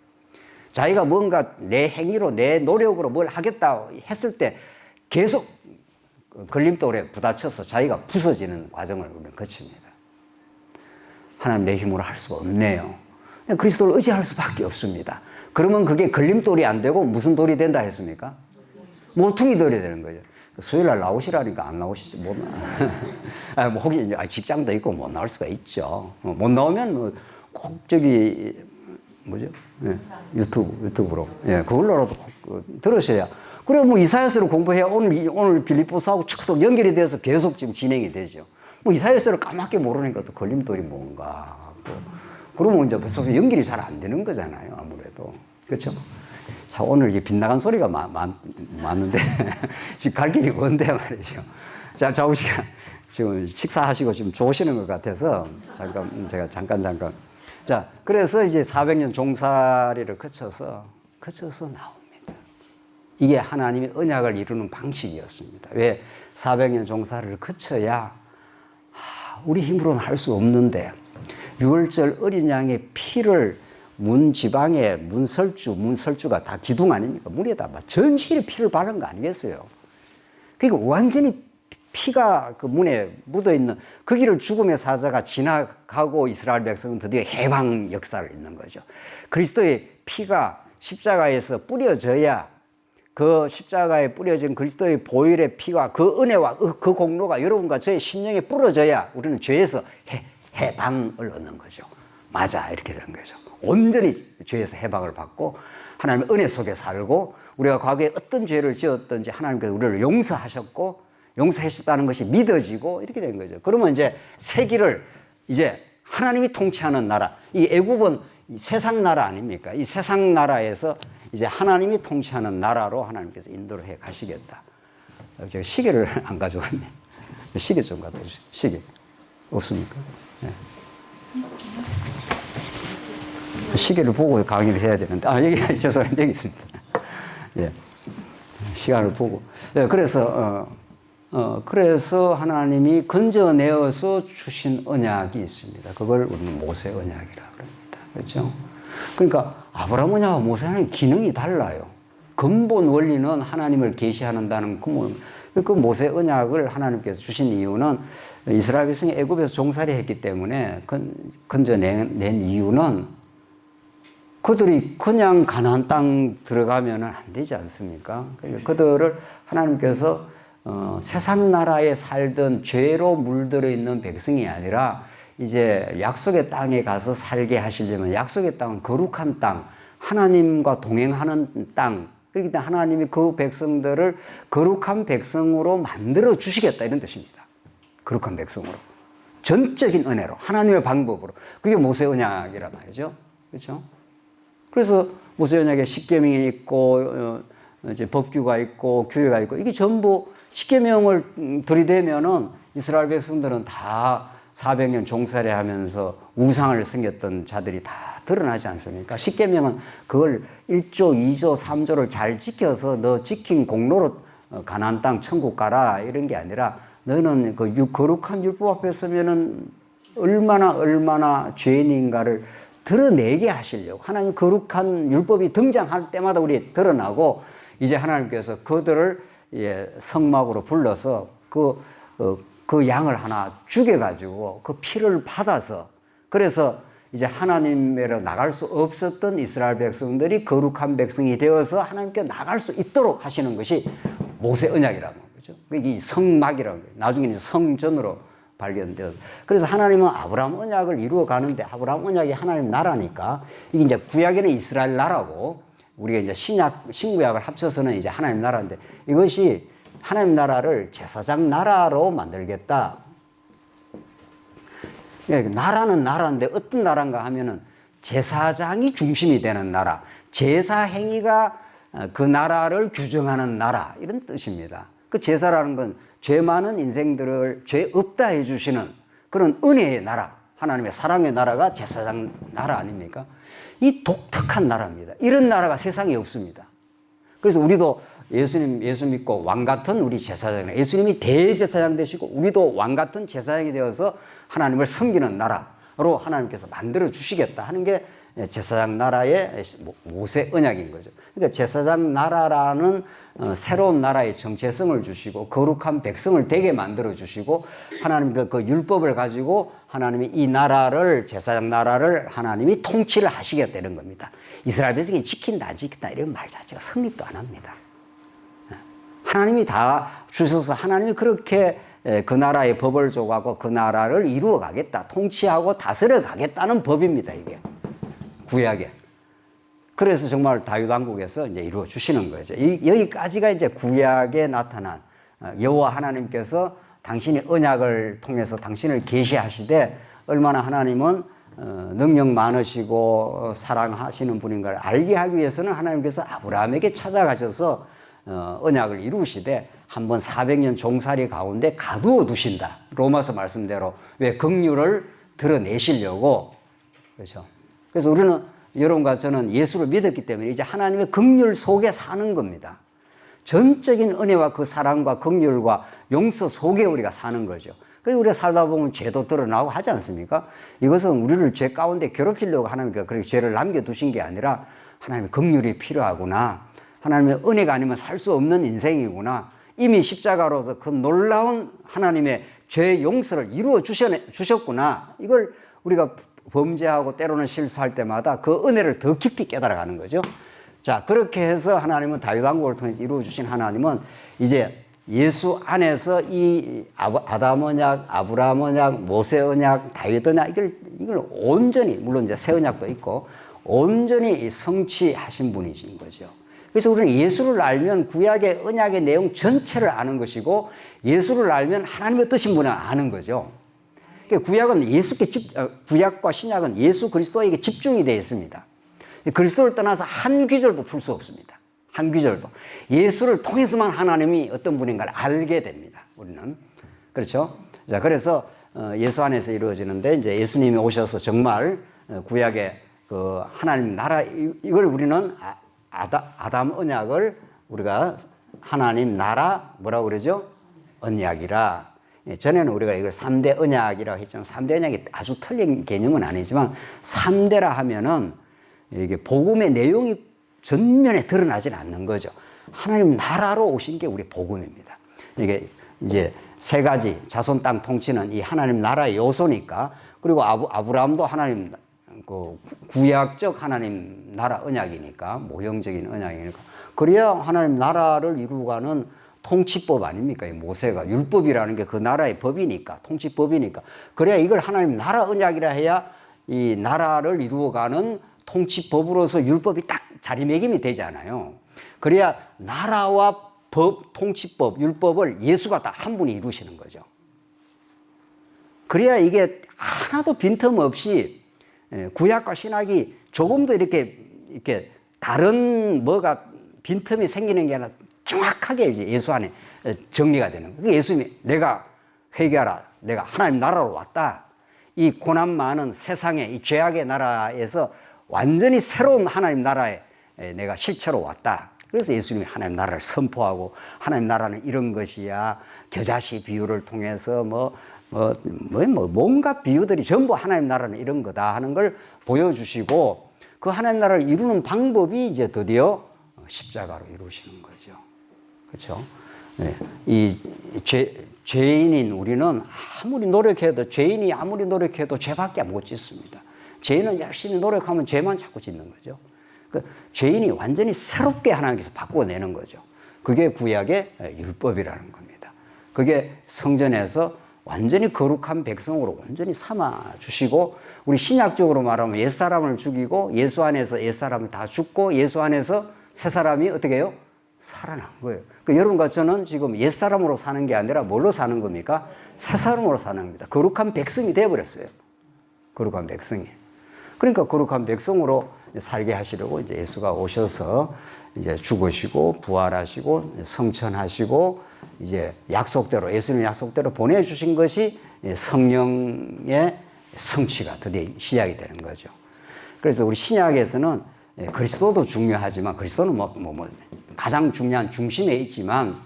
자기가 뭔가 내 행위로 내 노력으로 뭘 하겠다 했을 때 계속 걸림돌에 부딪혀서 자기가 부서지는 과정을 우리는 거칩니다. 하나님 내 힘으로 할 수가 없네요. 그리스도를 의지할 수밖에 없습니다. 그러면 그게 걸림돌이 안 되고 무슨 돌이 된다 했습니까? 모퉁이 돌이 되는 거죠. 수요일 날 나오시라니까 안 나오시지 못 나. 뭐 혹시 직장도 있고 못 나올 수가 있죠. 못 나오면 꼭 저기 뭐죠? 예, 유튜브로 그걸로라도 들으셔야. 그래 뭐 이사야서를 공부해야 오늘 빌립보서하고 쭉 연결이 돼서 계속 지금 진행이 되죠. 뭐 이사야서를 까맣게 모르니까 또 걸림돌이 뭔가. 그러면 이제 벌써 연결이 잘 안 되는 거잖아요, 아무래도. 그렇죠? 자, 오늘 이제 빗나간 소리가 많은데, 지금 갈 길이 먼데 말이죠. 자, 좌우시간 지금 식사하시고 지금 좋으시는 것 같아서, 잠깐. 자, 그래서 이제 400년 종살이를 거쳐서 나옵니다. 이게 하나님의 언약을 이루는 방식이었습니다. 왜 400년 종살이를 거쳐야, 우리 힘으로는 할 수 없는데, 6월절 어린 양의 피를 문 지방에 문설주가 다 기둥 아닙니까? 문에다 막 전실의 피를 바른 거 아니겠어요? 그러니까 완전히 피가 그 문에 묻어 있는 그 길을 죽음의 사자가 지나가고 이스라엘 백성은 드디어 해방 역사를 있는 거죠. 그리스도의 피가 십자가에서 뿌려져야 그 십자가에 뿌려진 그리스도의 보혈의 피와 그 은혜와 그 공로가 여러분과 저의 심령에 뿌려져야 우리는 죄에서 해방을 얻는 거죠. 맞아, 이렇게 되는 거죠. 온전히 죄에서 해방을 받고 하나님의 은혜 속에 살고 우리가 과거에 어떤 죄를 지었든지 하나님께서 우리를 용서하셨고 용서하셨다는 것이 믿어지고 이렇게 된 거죠. 그러면 이제 세기를 이제 하나님이 통치하는 나라, 이 애굽은 세상 나라 아닙니까? 이 세상 나라에서 이제 하나님이 통치하는 나라로 하나님께서 인도를 해 가시겠다. 제가 시계를 안 가져왔네. 시계 좀 갖다 주세요. 시계 없습니까? 네. 시계를 보고 강의를 해야 되는데, 여기, 죄송합니다. 여기 있습니다. 예. 시간을 보고. 네, 그래서 하나님이 건져내어서 주신 언약이 있습니다. 그걸 우리는 모세 언약이라고 합니다. 그렇죠? 그러니까 아브라함 언약과 모세 언약의 기능이 달라요. 근본 원리는 하나님을 계시한다는 그 모세 언약을 하나님께서 주신 이유는 이스라엘 백성이 애굽에서 종살이 했기 때문에 건져낸 이유는 그들이 그냥 가나안 땅 들어가면 안 되지 않습니까? 그러니까 그들을 하나님께서 세상 나라에 살던 죄로 물들어 있는 백성이 아니라 이제 약속의 땅에 가서 살게 하시려면 약속의 땅은 거룩한 땅, 하나님과 동행하는 땅, 그렇기 때문에 하나님이 그 백성들을 거룩한 백성으로 만들어 주시겠다 이런 뜻입니다. 거룩한 백성으로. 전적인 은혜로, 하나님의 방법으로. 그게 모세 언약이란 말이죠. 그렇죠? 그래서 모세 언약에 십계명이 있고 이제 법규가 있고 규례가 있고 이게 전부 십계명을 들이대면은 이스라엘 백성들은 다 400년 종살이 하면서 우상을 섬겼던 자들이 다 드러나지 않습니까? 십계명은 그걸 1조, 2조, 3조를 잘 지켜서 너 지킨 공로로 가나안 땅 천국 가라 이런 게 아니라 너는 그 거룩한 율법 앞에 서면은 얼마나 죄인인가를 드러내게 하시려고 하나님 거룩한 율법이 등장할 때마다 우리 드러나고 이제 하나님께서 그들을 성막으로 불러서 그 양을 하나 죽여가지고 그 피를 받아서 그래서 이제 하나님으로 나갈 수 없었던 이스라엘 백성들이 거룩한 백성이 되어서 하나님께 나갈 수 있도록 하시는 것이 모세 언약이라는 거죠. 이게 성막이라는 거예요. 나중에 이제 성전으로 발견되어서. 그래서 하나님은 아브라함 언약을 이루어 가는데 아브라함 언약이 하나님 나라니까 이게 이제 구약에는 이스라엘 나라고 우리가 이제 신구약을 합쳐서는 이제 하나님 나라인데 이것이 하나님 나라를 제사장 나라로 만들겠다. 나라는 나라인데 어떤 나라인가 하면은 제사장이 중심이 되는 나라, 제사 행위가 그 나라를 규정하는 나라, 이런 뜻입니다. 그 제사라는 건 죄 많은 인생들을 죄 없다 해주시는 그런 은혜의 나라, 하나님의 사랑의 나라가 제사장 나라 아닙니까? 이 독특한 나라입니다. 이런 나라가 세상에 없습니다. 그래서 우리도 예수 믿고 왕 같은 우리 제사장, 예수님이 대제사장 되시고 우리도 왕 같은 제사장이 되어서 하나님을 섬기는 나라로 하나님께서 만들어 주시겠다 하는 게 제사장 나라의 모세 언약인 거죠. 그러니까 제사장 나라라는 새로운 나라의 정체성을 주시고 거룩한 백성을 되게 만들어 주시고 하나님 그 율법을 가지고 하나님이 이 나라를 제사장 나라를 하나님이 통치를 하시겠다는 겁니다. 이스라엘 백성이 지킨다 안 지킨다 이런 말 자체가 성립도 안 합니다. 하나님이 다 주셔서 하나님이 그렇게 그 나라의 법을 줘가고 그 나라를 이루어 가겠다, 통치하고 다스려 가겠다는 법입니다, 이게. 구약에. 그래서 정말 다윗 왕국에서 이제 이루어 주시는 거죠. 여기까지가 이제 구약에 나타난 여호와 하나님께서 당신의 언약을 통해서 당신을 계시하시되 얼마나 하나님은 능력 많으시고 사랑하시는 분인가를 알게 하기 위해서는 하나님께서 아브라함에게 찾아가셔서 언약을 이루시되 한번 400년 종살이 가운데 가두어 두신다. 로마서 말씀대로 왜 긍휼을 드러내시려고. 그렇죠. 그래서 우리는 여러분과 저는 예수를 믿었기 때문에 이제 하나님의 긍휼 속에 사는 겁니다. 전적인 은혜와 그 사랑과 긍휼과 용서 속에 우리가 사는 거죠. 그래서 우리가 살다 보면 죄도 드러나고 하지 않습니까? 이것은 우리를 죄 가운데 괴롭히려고 하나님께서 그렇게 죄를 남겨두신 게 아니라 하나님의 긍휼이 필요하구나. 하나님의 은혜가 아니면 살 수 없는 인생이구나. 이미 십자가로서 그 놀라운 하나님의 죄 용서를 이루어 주셨구나. 이걸 우리가 범죄하고 때로는 실수할 때마다 그 은혜를 더 깊이 깨달아가는 거죠. 자, 그렇게 해서 하나님은 다윗 왕국을 통해서 이루어 주신 하나님은 이제 예수 안에서 이 아담 언약, 아브라함 언약, 모세 언약, 다윗 언약 이걸 온전히, 물론 이제 새 언약도 있고 온전히 성취하신 분이신 거죠. 그래서 우리는 예수를 알면 구약의 언약의 내용 전체를 아는 것이고 예수를 알면 하나님의 뜻인 분을 아는 거죠. 구약은 구약과 신약은 예수 그리스도에게 집중이 되어 있습니다. 그리스도를 떠나서 한 귀절도 풀 수 없습니다. 한 귀절도. 예수를 통해서만 하나님이 어떤 분인가를 알게 됩니다. 우리는. 그렇죠? 자, 그래서 예수 안에서 이루어지는데 이제 예수님이 오셔서 정말 구약의 그 하나님 나라 이걸 우리는 아담 언약을 우리가 하나님 나라 뭐라고 그러죠? 언약이라. 전에는 우리가 이걸 3대 언약이라고 했지만 3대 언약이 아주 틀린 개념은 아니지만 3대라 하면은 이게 복음의 내용이 전면에 드러나진 않는 거죠. 하나님 나라로 오신 게 우리 복음입니다. 이게 이제 세 가지 자손 땅 통치는 이 하나님 나라의 요소니까 그리고 아브라함도 하나님 그 구약적 하나님 나라 언약이니까 모형적인 언약이니까 그래야 하나님 나라를 이루어가는 통치법 아닙니까? 이 모세가 율법이라는 게 그 나라의 법이니까 통치법이니까 그래야 이걸 하나님 나라 언약이라 해야 이 나라를 이루어가는 통치법으로서 율법이 딱 자리매김이 되잖아요. 그래야 나라와 법, 통치법, 율법을 예수가 다 한 분이 이루시는 거죠. 그래야 이게 하나도 빈틈없이 구약과 신약이 조금도 이렇게 다른 뭐가 빈틈이 생기는 게 아니라 정확하게 이제 예수 안에 정리가 되는 거예요. 예수님이 내가 회개하라. 내가 하나님 나라로 왔다. 이 고난 많은 세상에 이 죄악의 나라에서 완전히 새로운 하나님 나라에 내가 실체로 왔다. 그래서 예수님이 하나님 나라를 선포하고 하나님 나라는 이런 것이야. 겨자씨 비유를 통해서 뭔가 비유들이 전부 하나님 나라는 이런 거다 하는 걸 보여주시고 그 하나님 나라를 이루는 방법이 이제 드디어 십자가로 이루시는 거죠. 그렇죠? 네. 이 죄인인 우리는 죄인이 아무리 노력해도 죄밖에 못 짓습니다. 죄인은 열심히 노력하면 죄만 자꾸 짓는 거죠. 그 죄인이 완전히 새롭게 하나님께서 바꿔내는 거죠. 그게 구약의 율법이라는 겁니다. 그게 성전에서 완전히 거룩한 백성으로 완전히 삼아 주시고 우리 신약적으로 말하면 옛사람을 죽이고 예수 안에서 옛사람을 다 죽고 예수 안에서 새 사람이 어떻게 해요? 살아난 거예요. 그러니까 여러분과 저는 지금 옛사람으로 사는 게 아니라 뭘로 사는 겁니까? 새 사람으로 사는 겁니다. 거룩한 백성이 되어버렸어요. 거룩한 백성이. 그러니까 거룩한 백성으로 살게 하시려고 이제 예수가 오셔서 이제 죽으시고 부활하시고 성천하시고 이제 약속대로 예수님 약속대로 보내주신 것이 성령의 성취가 드디어 시작이 되는 거죠. 그래서 우리 신약에서는 그리스도도 중요하지만 그리스도는 가장 중요한 중심에 있지만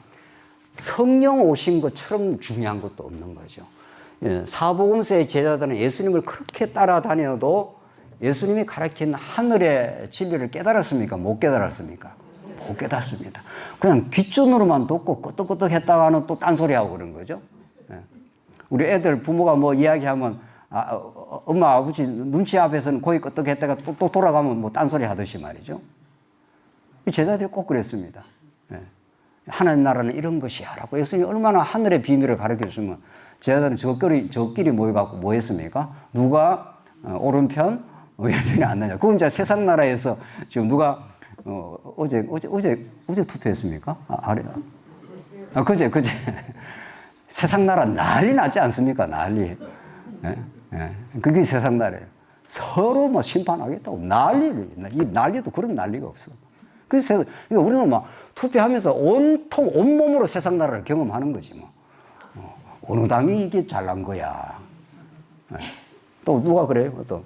성령 오신 것처럼 중요한 것도 없는 거죠. 사복음서의 제자들은 예수님을 그렇게 따라다녀도 예수님이 가르친 하늘의 진리를 깨달았습니까? 못 깨달았습니까? 못 깨닫습니다. 그냥 귓전으로만 듣고 끄떡끄떡 했다가는 또 딴소리하고 그런 거죠. 우리 애들 부모가 뭐 이야기하면 엄마 아버지 눈치 앞에서는 고이 끄떡 했다가 또 돌아가면 뭐 딴소리 하듯이 말이죠. 제자들이 꼭 그랬습니다. 하나님 나라는 이런 것이야 라고 예수님이 얼마나 하늘의 비밀을 가르쳐주면 제자들은 저끼리 모여갖고 뭐 했습니까? 누가 오른편 왼편이 안 나냐. 그건 이제 세상 나라에서 지금 누가 어제 투표했습니까? 그제 세상 나라 난리 났지 않습니까? 난리. 그게 세상 나라예요. 서로 뭐 심판하겠다고 난리도 그런 난리가 없어. 그래서 우리는 막 투표하면서 온몸으로 세상 나라를 경험하는 거지 뭐. 어느 당이 이게 잘난 거야. 또 누가 그래요? 또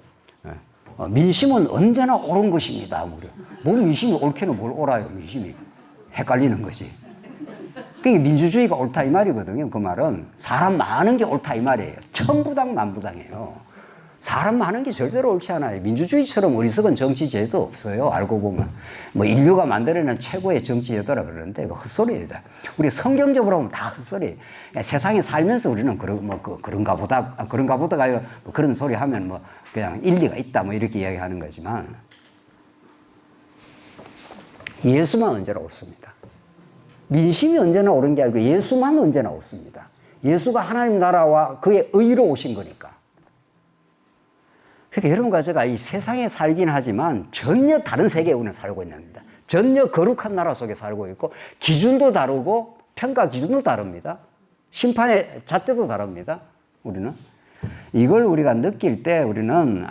민심은 언제나 옳은 것입니다. 뭐 민심이 옳게는 뭘 옳아요? 민심이 헷갈리는 거지. 그게 민주주의가 옳다 이 말이거든요. 그 말은 사람 많은 게 옳다 이 말이에요. 천부당 만부당이에요. 사람 많은 게 절대로 옳지 않아요. 민주주의처럼 어리석은 정치 제도 없어요. 알고 보면 뭐 인류가 만들어낸 최고의 정치 제도라 그러는데 그거 헛소리예요. 우리 성경적으로 보면 다 헛소리예요. 세상에 살면서 우리는 그런가 보다가 뭐 그런 소리 하면 뭐 그냥 일리가 있다 뭐 이렇게 이야기하는 거지만 예수만 언제나 옳습니다. 민심이 언제나 옳은 게 아니고 예수만 언제나 옳습니다. 예수가 하나님 나라와 그의 의로 오신 거니까. 그러니까 여러분과 제가 이 세상에 살긴 하지만 전혀 다른 세계에 우리는 살고 있는 겁니다. 전혀 거룩한 나라 속에 살고 있고 기준도 다르고 평가 기준도 다릅니다. 심판의 잣대도 다릅니다. 우리는. 이걸 우리가 느낄 때 우리는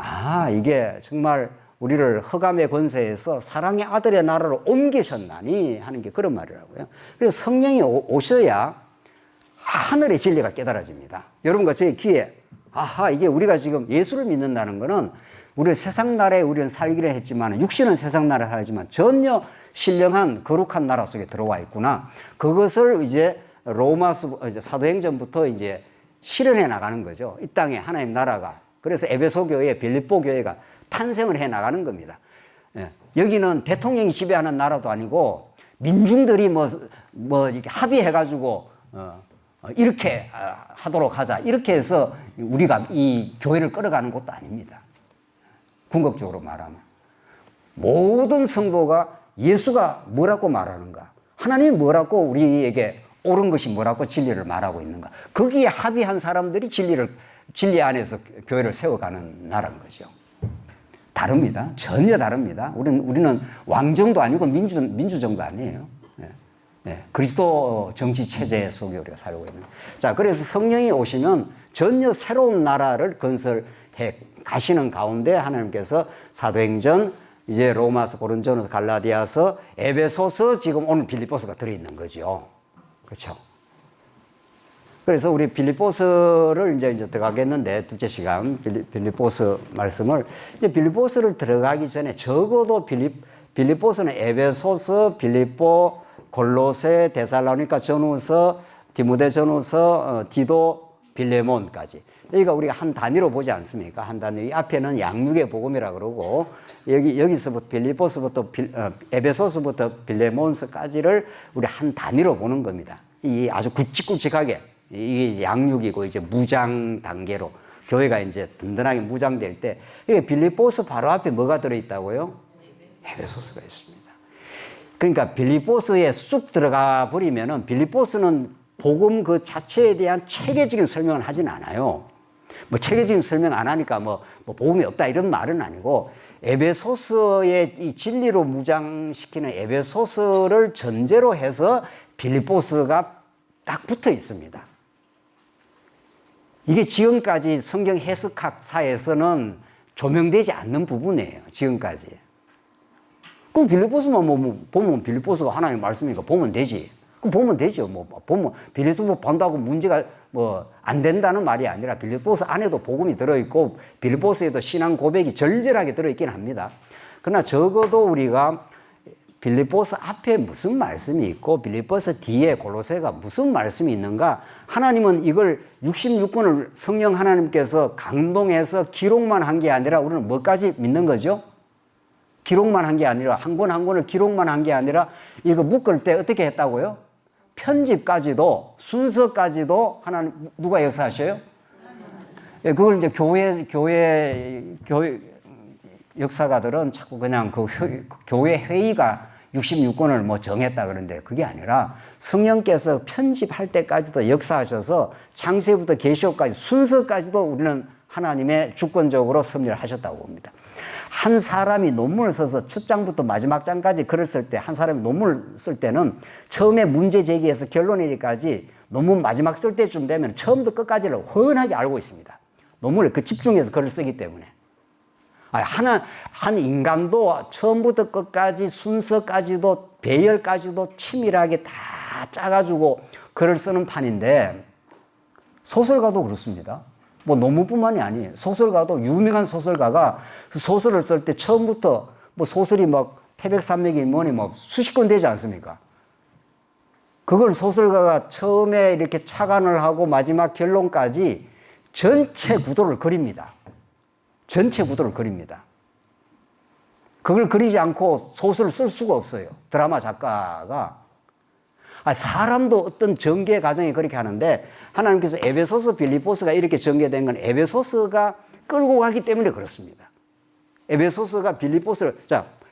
이게 정말 우리를 흑암의 권세에서 사랑의 아들의 나라로 옮기셨나니 하는 게 그런 말이라고요. 그래서 성령이 오셔야 하늘의 진리가 깨달아집니다. 여러분과 제 귀에 이게 우리가 지금 예수를 믿는다는 것은 우리 세상 나라에 우리는 살기를 했지만 육신은 세상 나라에 살지만 전혀 신령한 거룩한 나라 속에 들어와 있구나. 그것을 이제 사도행전부터 이제 실현해 나가는 거죠. 이 땅에 하나님 나라가. 그래서 에베소 교회, 빌립보 교회가 탄생을 해 나가는 겁니다. 여기는 대통령이 지배하는 나라도 아니고 민중들이 이렇게 합의해가지고 이렇게 하도록 하자. 이렇게 해서 우리가 이 교회를 끌어가는 것도 아닙니다. 궁극적으로 말하면. 모든 성도가 예수가 뭐라고 말하는가? 하나님이 뭐라고 우리에게 옳은 것이 뭐라고 진리를 말하고 있는가? 거기에 합의한 사람들이 진리 안에서 교회를 세워가는 나라인 거죠. 다릅니다. 전혀 다릅니다. 우리는 왕정도 아니고 민주정도 아니에요. 그리스도 정치 체제 속에 우리가 살고 있는. 자, 그래서 성령이 오시면 전혀 새로운 나라를 건설해 가시는 가운데 하나님께서 사도행전, 이제 로마서, 고린도서, 갈라디아서, 에베소서, 지금 오늘 빌립보서가 들어있는 거죠. 그렇죠? 그래서 우리 빌립보서를 이제 들어가겠는데 둘째 시간 빌립보서 말씀을 이제 빌립보서를 들어가기 전에 적어도 빌립보서는 에베소서, 빌립보, 골로새, 데살로니가 전후서, 디모데 전후서, 디도, 빌레몬까지. 여기가 우리가 한 단위로 보지 않습니까? 한 단위. 앞에는 양육의 복음이라 그러고 여기서부터 빌립보서부터 에베소서부터 빌레몬서까지를 우리 한 단위로 보는 겁니다. 이 아주 굵직굵직하게 이게 양육이고 이제 무장 단계로 교회가 이제 든든하게 무장될 때 이게 빌립보서 바로 앞에 뭐가 들어 있다고요? 에베소서가 있습니다. 그러니까 빌립보서에 쑥 들어가 버리면은 빌립보서는 복음 그 자체에 대한 체계적인 설명을 하진 않아요. 뭐 체계적인 설명 안 하니까 뭐 복음이 없다 이런 말은 아니고 에베소서의 이 진리로 무장시키는 에베소서를 전제로 해서 빌립보서가 딱 붙어 있습니다. 이게 지금까지 성경 해석학사에서는 조명되지 않는 부분이에요. 지금까지. 그럼 빌립보서만 보면 빌립보서가 하나님의 말씀이니까 보면 되지. 그럼 보면 되죠. 보면 빌립보서 본다고 문제가 안 된다는 말이 아니라 빌립보서 안에도 복음이 들어있고 빌립보서에도 신앙 고백이 절절하게 들어있긴 합니다. 그러나 적어도 우리가 빌립보서 앞에 무슨 말씀이 있고 빌립보서 뒤에 골로새가 무슨 말씀이 있는가, 하나님은 이걸 66권을 성령 하나님께서 감동해서 기록만 한 게 아니라 우리는 뭐까지 믿는 거죠? 기록만 한 게 아니라 한 권 한 권을 기록만 한 게 아니라 이거 묶을 때 어떻게 했다고요? 편집까지도 순서까지도 하나님 누가 역사하셔요? 예, 그걸 이제 교회 역사가들은 자꾸 그냥 교회 회의가 66권을 정했다 그러는데 그게 아니라 성령께서 편집할 때까지도 역사하셔서 창세부터 계시록까지 순서까지도 우리는 하나님의 주권적으로 섭리를 하셨다고 봅니다. 한 사람이 논문을 써서 첫 장부터 마지막 장까지 글을 쓸 때, 한 사람이 논문을 쓸 때는 처음에 문제 제기해서 결론 내리기까지 논문 마지막 쓸 때쯤 되면 처음부터 끝까지를 훤하게 알고 있습니다. 논문을 집중해서 글을 쓰기 때문에. 한 인간도 처음부터 끝까지 순서까지도 배열까지도 치밀하게 다 짜가지고 글을 쓰는 판인데, 소설가도 그렇습니다. 논문뿐만이 아니에요. 소설가도 유명한 소설가가 그 소설을 쓸 때 처음부터 소설이 태백산맥이 뭐니 수십 권 되지 않습니까? 그걸 소설가가 처음에 이렇게 착안을 하고 마지막 결론까지 전체 구도를 그립니다. 전체 구도를 그립니다. 그걸 그리지 않고 소설을 쓸 수가 없어요. 드라마 작가가. 사람도 어떤 전개 과정이 그렇게 하는데, 하나님께서 에베소서, 빌립보서가 이렇게 전개된 건 에베소서가 끌고 가기 때문에 그렇습니다. 에베소서가 빌립보서를,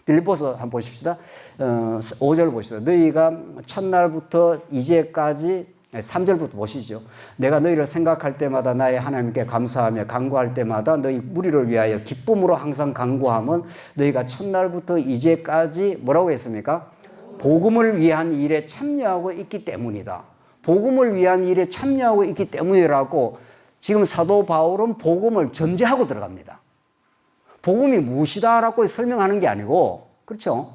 빌립보서 한번 보십시다. 5절 보시죠. 너희가 첫날부터 이제까지, 3절부터 보시죠. 내가 너희를 생각할 때마다 나의 하나님께 감사하며 간구할 때마다 너희 무리를 위하여 기쁨으로 항상 간구함은 너희가 첫날부터 이제까지 뭐라고 했습니까? 복음을 위한 일에 참여하고 있기 때문이다. 복음을 위한 일에 참여하고 있기 때문이라고 지금 사도 바울은 복음을 전제하고 들어갑니다. 복음이 무엇이다라고 설명하는 게 아니고, 그렇죠?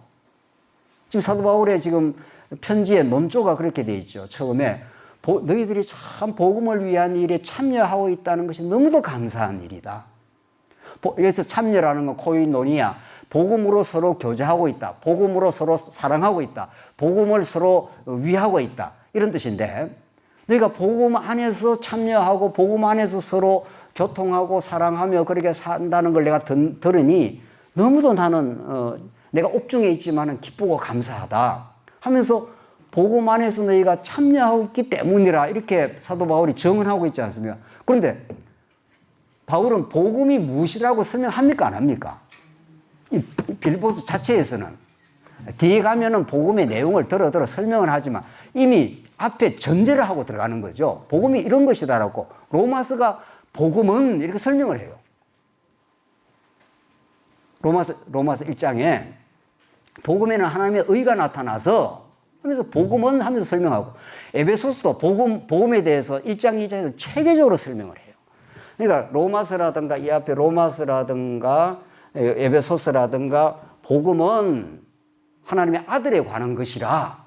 지금 사도 바울의 지금 편지의 논조가 그렇게 돼 있죠. 처음에 너희들이 참 복음을 위한 일에 참여하고 있다는 것이 너무도 감사한 일이다. 여기서 참여라는 건 코이노니아, 복음으로 서로 교제하고 있다. 복음으로 서로 사랑하고 있다. 복음을 서로 위하고 있다. 이런 뜻인데, 너희가 복음 안에서 참여하고 복음 안에서 서로 교통하고 사랑하며 그렇게 산다는 걸 내가 들으니 너무도 나는 내가 옥중에 있지만 기쁘고 감사하다 하면서 복음 안에서 너희가 참여하고 있기 때문이라 이렇게 사도 바울이 정언하고 있지 않습니까? 그런데 바울은 복음이 무엇이라고 설명합니까? 안 합니까? 이 빌립보서 자체에서는 뒤에 가면은 복음의 내용을 들어 설명을 하지만 이미 앞에 전제를 하고 들어가는 거죠. 복음이 이런 것이다라고. 로마서가 복음은 이렇게 설명을 해요. 로마서 1장에 복음에는 하나님의 의가 나타나서 하면서 복음은 하면서 설명하고, 에베소서도 복음에 대해서 1장, 2장에서 체계적으로 설명을 해요. 그러니까 로마서라든가 이 앞에 로마서라든가 에베소서라든가 복음은 하나님의 아들에 관한 것이라.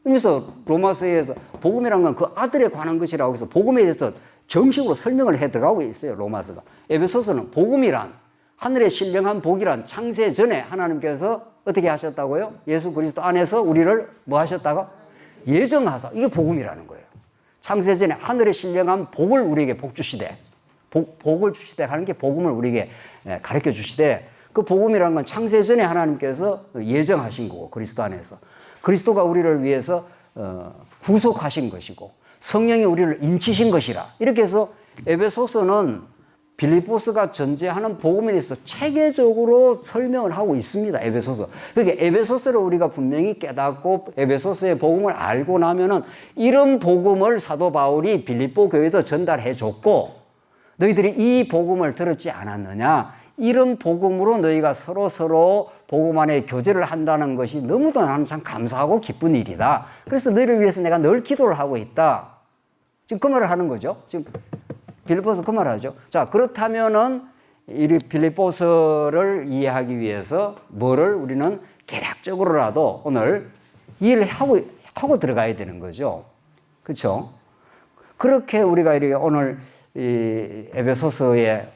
그래서 로마서에서 복음이란 건 그 아들에 관한 것이라고 해서 복음에 대해서 정식으로 설명을 해 들어가고 있어요. 로마서가. 에베소서는 복음이란, 하늘의 신령한 복이란 창세 전에 하나님께서 어떻게 하셨다고요? 예수 그리스도 안에서 우리를 뭐 하셨다고? 예정하사. 이게 복음이라는 거예요. 창세 전에 하늘의 신령한 복을 우리에게 복 주시되, 복을 주시되 하는 게 복음을 우리에게 가르쳐 주시되, 그 복음이라는 건 창세 전에 하나님께서 예정하신 거고, 그리스도 안에서. 그리스도가 우리를 위해서 구속하신 것이고 성령이 우리를 인치신 것이라. 이렇게 해서 에베소서는 빌립보서가 전제하는 복음에 대해서 체계적으로 설명을 하고 있습니다. 에베소서. 그러니까 에베소서를 우리가 분명히 깨닫고 에베소서의 복음을 알고 나면은 이런 복음을 사도 바울이 빌립보 교회도 전달해 줬고, 너희들이 이 복음을 들었지 않았느냐? 이런 복음으로 너희가 서로 복음 안에 교제를 한다는 것이 너무도 나는 참 감사하고 기쁜 일이다. 그래서 너희를 위해서 내가 늘 기도를 하고 있다. 지금 그 말을 하는 거죠. 지금 빌립보서 그 말을 하죠. 자, 그렇다면은 이 빌립보서를 이해하기 위해서 뭐를 우리는 개략적으로라도 오늘 이해를 하고 들어가야 되는 거죠. 그렇죠? 그렇게 우리가 이렇게 오늘 이 에베소서에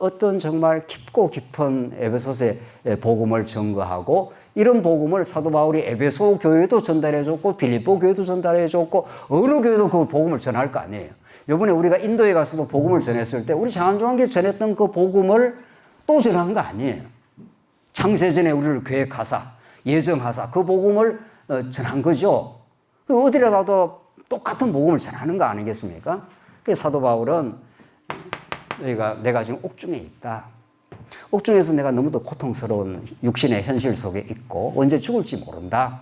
어떤 정말 깊고 깊은 에베소서의 복음을 증거하고 이런 복음을 사도 바울이 에베소 교회도 전달해 줬고 빌립보 교회도 전달해 줬고 어느 교회도 그 복음을 전할 거 아니에요. 이번에 우리가 인도에 가서도 복음을 전했을 때 우리 장안종한테 전했던 그 복음을 또 전한 거 아니에요. 창세전에 우리를 계획하사 예정하사 그 복음을 전한 거죠. 어디를 가도 똑같은 복음을 전하는 거 아니겠습니까? 그래서 사도 바울은 내가 지금 옥중에 있다. 옥중에서 내가 너무도 고통스러운 육신의 현실 속에 있고 언제 죽을지 모른다.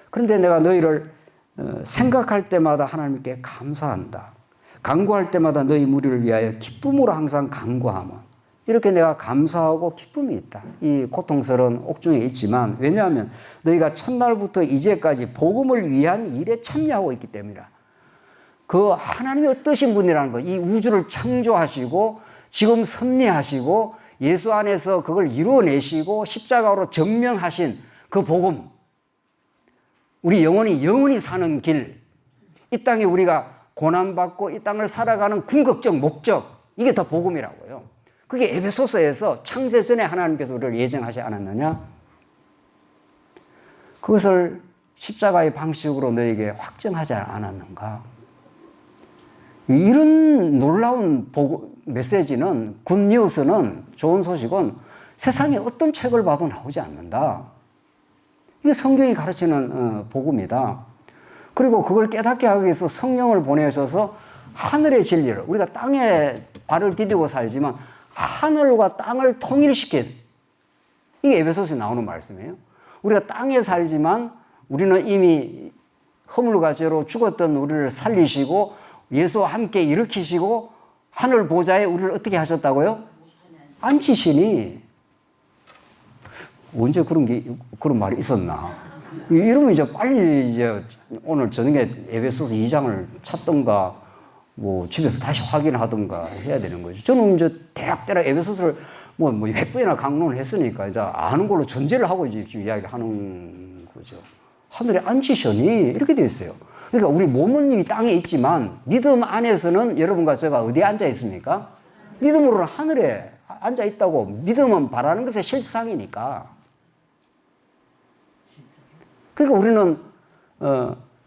그런데 내가 너희를 생각할 때마다 하나님께 감사한다. 간구할 때마다 너희 무리를 위하여 기쁨으로 항상 간구하며 이렇게 내가 감사하고 기쁨이 있다. 이 고통스러운 옥중에 있지만 왜냐하면 너희가 첫날부터 이제까지 복음을 위한 일에 참여하고 있기 때문이다. 그 하나님이 어떠신 분이라는 거, 이 우주를 창조하시고 지금 섭리하시고 예수 안에서 그걸 이루어내시고 십자가로 증명하신 그 복음, 우리 영원히 사는 길, 이 땅에 우리가 고난받고 이 땅을 살아가는 궁극적 목적, 이게 더 복음이라고요. 그게 에베소서에서 창세전에 하나님께서 우리를 예정하지 않았느냐? 그것을 십자가의 방식으로 너에게 확정하지 않았는가? 이런 놀라운 메시지는, 굿뉴스는, 좋은 소식은 세상에 어떤 책을 봐도 나오지 않는다. 이게 성경이 가르치는 복음이다. 그리고 그걸 깨닫게 하기 위해서 성령을 보내셔서 하늘의 진리를, 우리가 땅에 발을 디디고 살지만 하늘과 땅을 통일시킨, 이게 에베소서에 나오는 말씀이에요. 우리가 땅에 살지만 우리는 이미 허물과 죄로 죽었던 우리를 살리시고 예수와 함께 일으키시고 하늘 보좌에 우리를 어떻게 하셨다고요? 앉히시니. 언제 그런 말이 있었나? 이러면 이제 빨리 이제 오늘 저녁에 에베소서 2장을 찾던가 뭐 집에서 다시 확인하던가 해야 되는 거죠. 저는 이제 대학 때라 에베소서를 뭐 몇 번이나 강론을 했으니까 이제 아는 걸로 전제를 하고 이제 지금 이야기를 하는 거죠. 하늘에 앉히시니 이렇게 되어 있어요. 그러니까 우리 몸은 이 땅에 있지만 믿음 안에서는 여러분과 제가 어디에 앉아 있습니까? 믿음으로는 하늘에 앉아 있다고. 믿음은 바라는 것의 실상이니까. 그러니까 우리는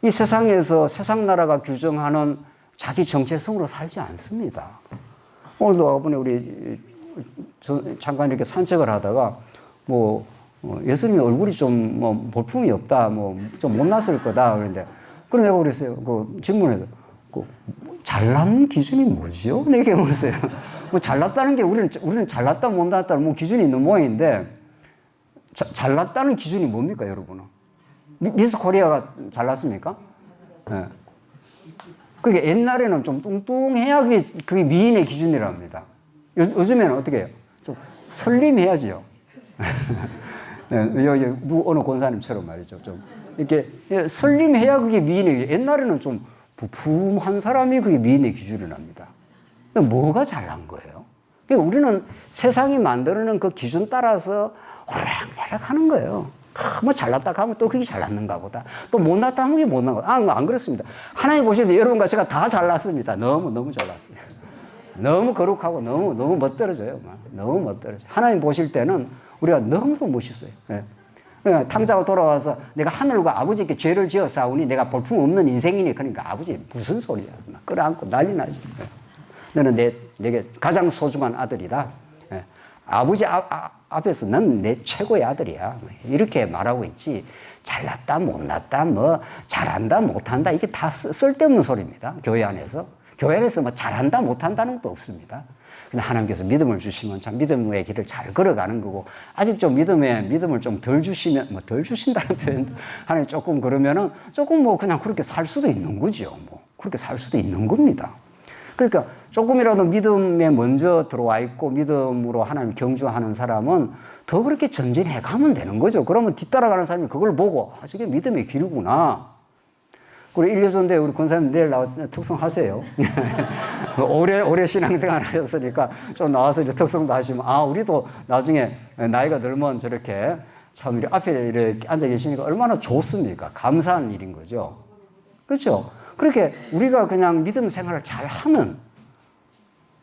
이 세상에서 세상 나라가 규정하는 자기 정체성으로 살지 않습니다. 오늘도 아버님 우리 잠깐 이렇게 산책을 하다가 뭐 예수님의 얼굴이 좀 뭐 볼품이 없다, 뭐 좀 못났을 거다 그런데 그래 내가 그랬어요. 그 질문에서 그 잘난 기준이 뭐죠? 내게 물었어요. 뭐 잘났다는 게 우리는 잘났다 못났다는 뭐 기준이 있는 모양인데 잘났다는 기준이 뭡니까 여러분은? 미스 코리아가 잘났습니까? 네. 그게 옛날에는 좀 뚱뚱해야 그게 미인의 기준이랍니다. 요즘에는 어떻게 해요? 좀 설림해야지요. 여기 어느 권사님처럼 말이죠. 좀 이렇게 설림해야 그게 미인의, 옛날에는 좀 부품한 사람이 그게 미인의 기준이랍니다. 뭐가 잘난 거예요? 그러니까 우리는 세상이 만드는 그 기준 따라서 오락내락 하는 거예요. 뭐 잘났다 하면 또 그게 잘났는가 보다. 또 못났다 하면 그게 못난 거다. 안 그렇습니다. 하나님 보실 때 여러분과 제가 다 잘났습니다. 너무 잘났어요. 너무 거룩하고 너무 멋들어져요. 너무 멋들어져요. 하나님 보실 때는 우리가 너무도 멋있어요. 네. 탕자가 돌아와서 내가 하늘과 아버지께 죄를 지어 싸우니 내가 볼품없는 인생이니, 그러니까 아버지 무슨 소리야. 막 끌어안고 난리 나죠. 네. 너는 내게 가장 소중한 아들이다. 네. 아버지 앞에서 넌 내 최고의 아들이야. 이렇게 말하고 있지. 잘났다 못났다 뭐 잘한다 못한다 이게 다 쓸데없는 소리입니다. 교회 안에서 뭐 잘한다 못한다는 것도 없습니다. 근데 하나님께서 믿음을 주시면 참 믿음의 길을 잘 걸어가는 거고, 아직 좀 믿음을 좀 덜 주시면, 뭐 덜 주신다는 표현도 하나님 조금 그러면은 조금 뭐 그냥 그렇게 살 수도 있는 거죠. 뭐 그렇게 살 수도 있는 겁니다. 그러니까 조금이라도 믿음에 먼저 들어와 있고 믿음으로 하나님 경주하는 사람은 더 그렇게 전진해 가면 되는 거죠. 그러면 뒤따라가는 사람이 그걸 보고 저게 믿음의 길이구나. 우리 1년 전에 우리 권사님 내일 나와 특송하세요. 오래 신앙생활 하셨으니까 좀 나와서 이제 특송도 하시면, 우리도 나중에 나이가 들면 저렇게 참 우리 앞에 이렇게 앉아 계시니까 얼마나 좋습니까? 감사한 일인 거죠. 그렇죠? 그렇게 우리가 그냥 믿음 생활을 잘 하면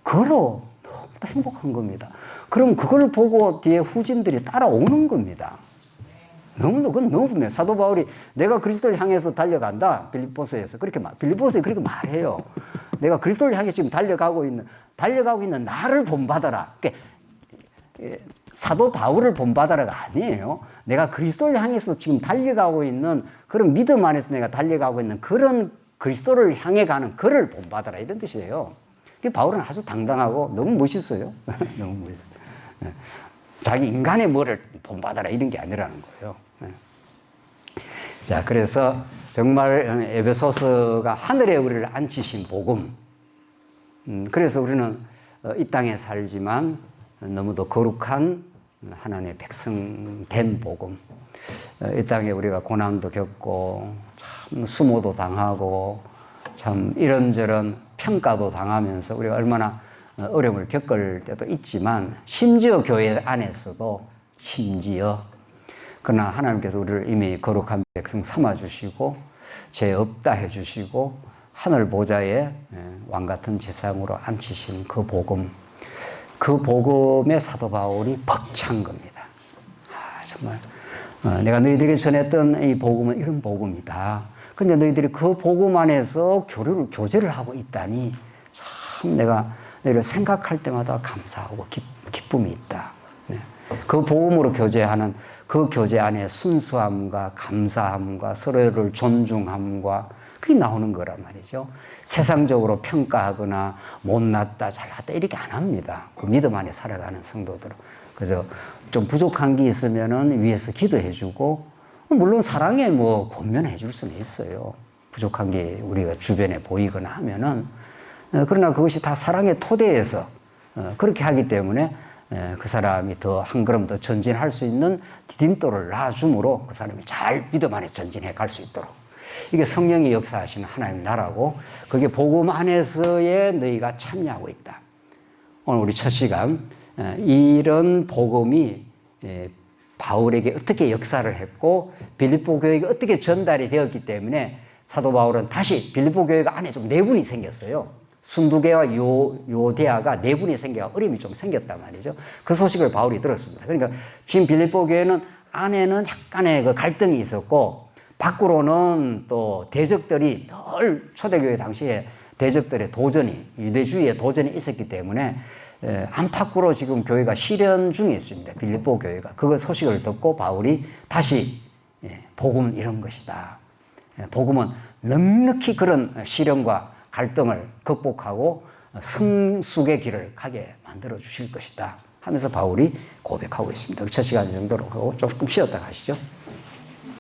그걸로 너무 행복한 겁니다. 그럼 그걸 보고 뒤에 후진들이 따라오는 겁니다. 그건 너무 분명해요. 사도 바울이 내가 그리스도를 향해서 달려간다. 빌립보서에서 빌립보서에 그렇게 말해요. 내가 그리스도를 향해 지금 달려가고 있는 나를 본받아라. 사도 바울을 본받아라가 아니에요. 내가 그리스도를 향해서 지금 달려가고 있는 그런 믿음 안에서 내가 달려가고 있는 그런 그리스도를 향해 가는 그를 본받아라. 이런 뜻이에요. 바울은 아주 당당하고 너무 멋있어요. 너무 멋있어요. 자기 인간의 뭐를 본받아라 이런 게 아니라는 거예요. 자, 그래서 정말 에베소서가 하늘에 우리를 앉히신 복음. 그래서 우리는 이 땅에 살지만 너무도 거룩한 하나님의 백성 된 복음. 이 땅에 우리가 고난도 겪고 참 수모도 당하고 참 이런저런 평가도 당하면서 우리가 얼마나 어려움을 겪을 때도 있지만 심지어 교회 안에서도 그러나 하나님께서 우리를 이미 거룩한 백성 삼아주시고 죄 없다 해주시고 하늘 보좌에 왕같은 지상으로 앉히신 그 복음, 그 복음에 사도 바울이 벅찬 겁니다. 정말 내가 너희들에게 전했던 이 복음은 이런 복음이다. 근데 너희들이 그 복음 안에서 교제를 하고 있다니 참 내가 너희를 생각할 때마다 감사하고 기쁨이 있다. 그 복음으로 교제하는 그 교제 안에 순수함과 감사함과 서로를 존중함과 그게 나오는 거란 말이죠. 세상적으로 평가하거나 못났다 잘났다 이렇게 안 합니다. 그 믿음 안에 살아가는 성도들은. 그래서 좀 부족한 게 있으면은 위에서 기도해 주고 물론 사랑에 뭐 권면해 줄 수는 있어요. 부족한 게 우리가 주변에 보이거나 하면은 그러나 그것이 다 사랑의 토대에서 그렇게 하기 때문에 그 사람이 더 한 걸음 더 전진할 수 있는 디딤돌을 놔줌으로 그 사람이 잘 믿음 안에 전진해 갈 수 있도록 이게 성령이 역사하시는 하나님의 나라고 그게 복음 안에서의 너희가 참여하고 있다. 오늘 우리 첫 시간 이런 복음이 바울에게 어떻게 역사를 했고 빌립보 교회가 어떻게 전달이 되었기 때문에 사도 바울은 다시 빌립보 교회가 안에 좀 내분이 생겼어요. 순두개와 요데아가 내분이 생겨 어려움이 좀 생겼단 말이죠. 그 소식을 바울이 들었습니다. 그러니까 지금 빌립보 교회는 안에는 약간의 그 갈등이 있었고 밖으로는 또 대적들이 늘 초대교회 당시에 대적들의 도전이 유대주의의 도전이 있었기 때문에 안팎으로 지금 교회가 실현 중에 있습니다. 빌립보 교회가. 그 소식을 듣고 바울이 다시 복음은 이런 것이다. 복음은 넉넉히 그런 시련과 갈등을 극복하고 성숙의 길을 가게 만들어 주실 것이다 하면서 바울이 고백하고 있습니다. 첫 시간 정도로 하고 조금 쉬었다 가시죠.